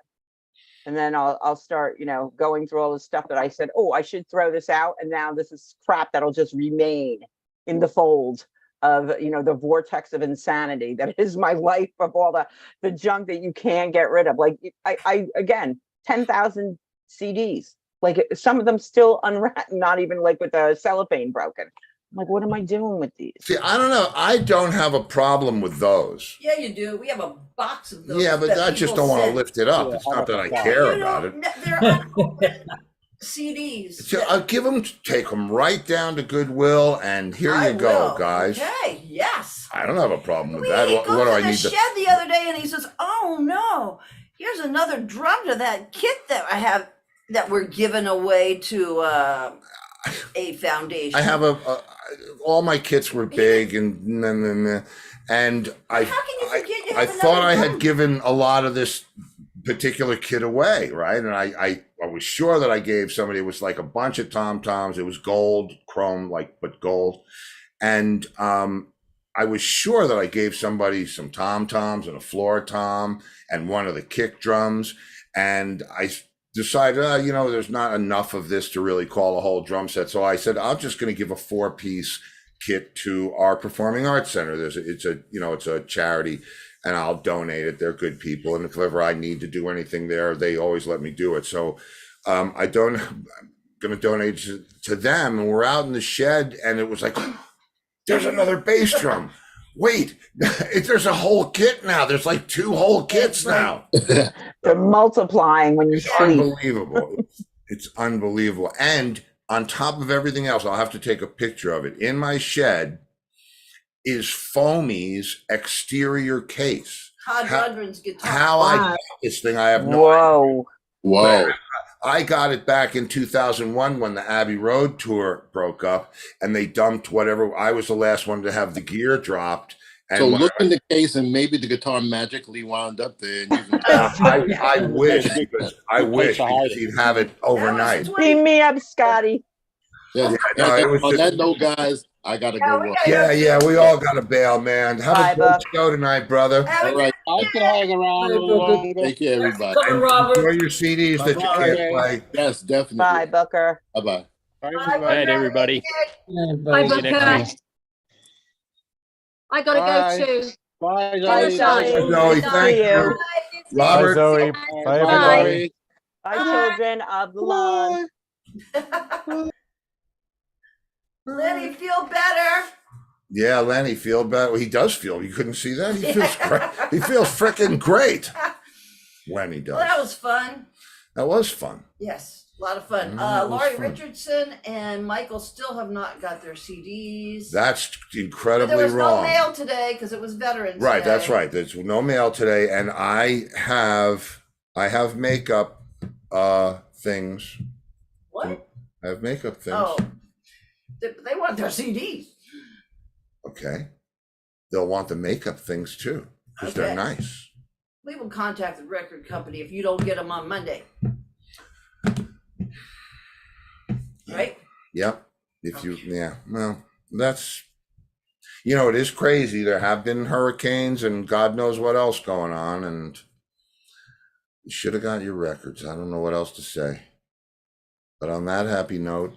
And then I'll start, going through all the stuff that I said, oh, I should throw this out. And now this is crap that'll just remain in the fold of, the vortex of insanity that is my life, of all the junk that you can't get rid of. Like I again, 10,000 CDs, like some of them still unwrapped, not even like with the cellophane broken. I'm like, what am I doing with these? See, I don't know. I don't have a problem with those. Yeah, you do. We have a box of those. Yeah, but that I just people don't want to send. lift it up. Yeah, It's how not that I about that? care You about it. don't- They're unopened CDs. So I'll take them right down to Goodwill, and here I you go, will. guys. Okay, yes. I don't have a problem with We that. he What goes do I in the need to? shed the other day and he says, "Oh no, here's another drum to that kit that I have that we're giving away to a foundation." I have all my kits were big, and I How can you forget you I have thought another I drum? had given a lot of this particular kit away, right? And I was sure that I gave somebody. It was like a bunch of tom-toms. It was gold, chrome, but gold, and I was sure that I gave somebody some tom-toms and a floor tom and one of the kick drums, and I decided, there's not enough of this to really call a whole drum set. So I said, I'm just going to give a 4-piece kit to our Performing Arts Center. It's a charity, and I'll donate it. They're good people, and if ever I need to do anything there, they always let me do it. So I'm going to donate to them, and we're out in the shed, and it was like, there's another bass drum. Wait, there's a whole kit now. There's like 2 whole kits now. They're multiplying when you It's sleep. unbelievable. It's unbelievable. And on top of everything else, I'll have to take a picture of it. In my shed is Foamy's exterior case. Todd How- Rundgren's guitar. How I Wow. got this thing, I have no idea. Whoa. Whoa. I got it back in 2001 when the Abbey Road tour broke up, and they dumped whatever. I was the last one to have the gear dropped. And So when look in the case, and maybe the guitar magically wound up there. And you can I wish because he'd have it overnight. Beam me up, Scotty. Yeah, No, it was on just- that note, guys, I gotta Yeah, go. we run. gotta Yeah, we all got to bail, man. Have Bye, a good Buck. show tonight, brother. All right, I can hang around a little longer. take care, everybody. Come on, Robert. Enjoy your CDs that you Bye-bye. can't play. Yes, definitely. Bye, Booker. Bye bye. Bye, Bye, everybody. Night, everybody. Bye, See you next Booker. week. I gotta Bye. go too. Bye, Bye, Zoe. Zoe. Zoe, thank See you. you. Bye, Robert, Zoe. Bye, Bye. everybody. Bye, children of the lawn. Lenny, feel better. yeah, Lenny, feel better. He does feel. You couldn't see that. He feels great. He feels freaking great when he does. Well, that was fun. That was fun. Yes, a lot of fun. That was Laurie fun. Richardson and Michael still have not got their CDs. That's But incredibly there was no wrong. mail today because it was Veterans Right, Day. that's right. There's no mail today, and I have makeup things. What? I have makeup things. Oh, they want their CDs. Okay. They'll want the makeup things too, because they're Okay. nice. We will contact the record company if you don't get them on Monday. Right? Yep. Well, that's, it is crazy. There have been hurricanes and God knows what else going on, and you should have got your records. I don't know what else to say. But on that happy note,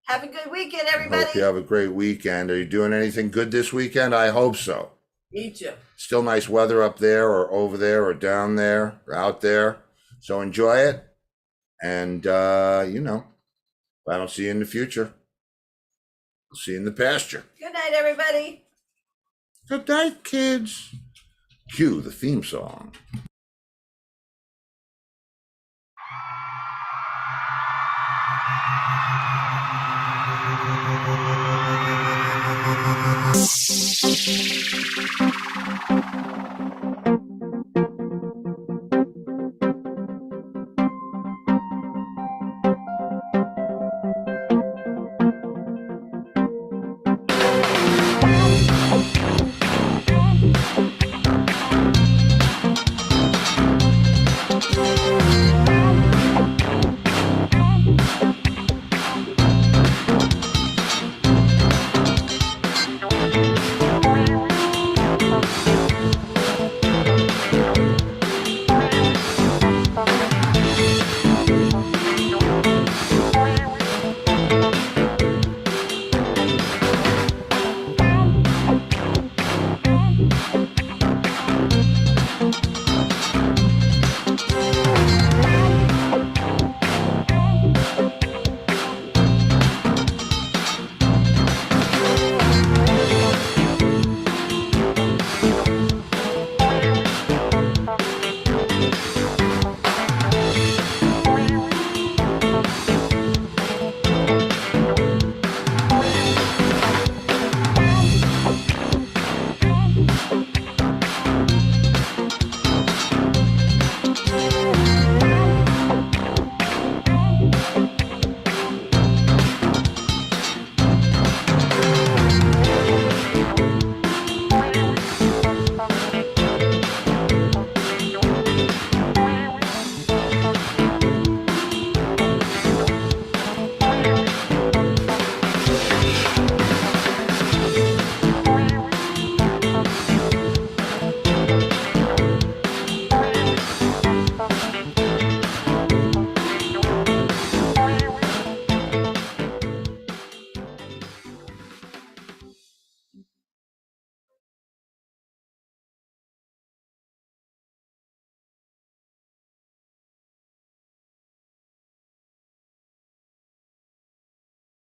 Have a good weekend, I everybody. hope you have a great weekend. Are you doing anything good this weekend? I hope so. Me too. Still nice weather up there or over there or down there or out there. So enjoy it. And, if I don't see you in the future, I'll see you in the pasture. Good night, everybody. Good night, kids. Cue the theme song.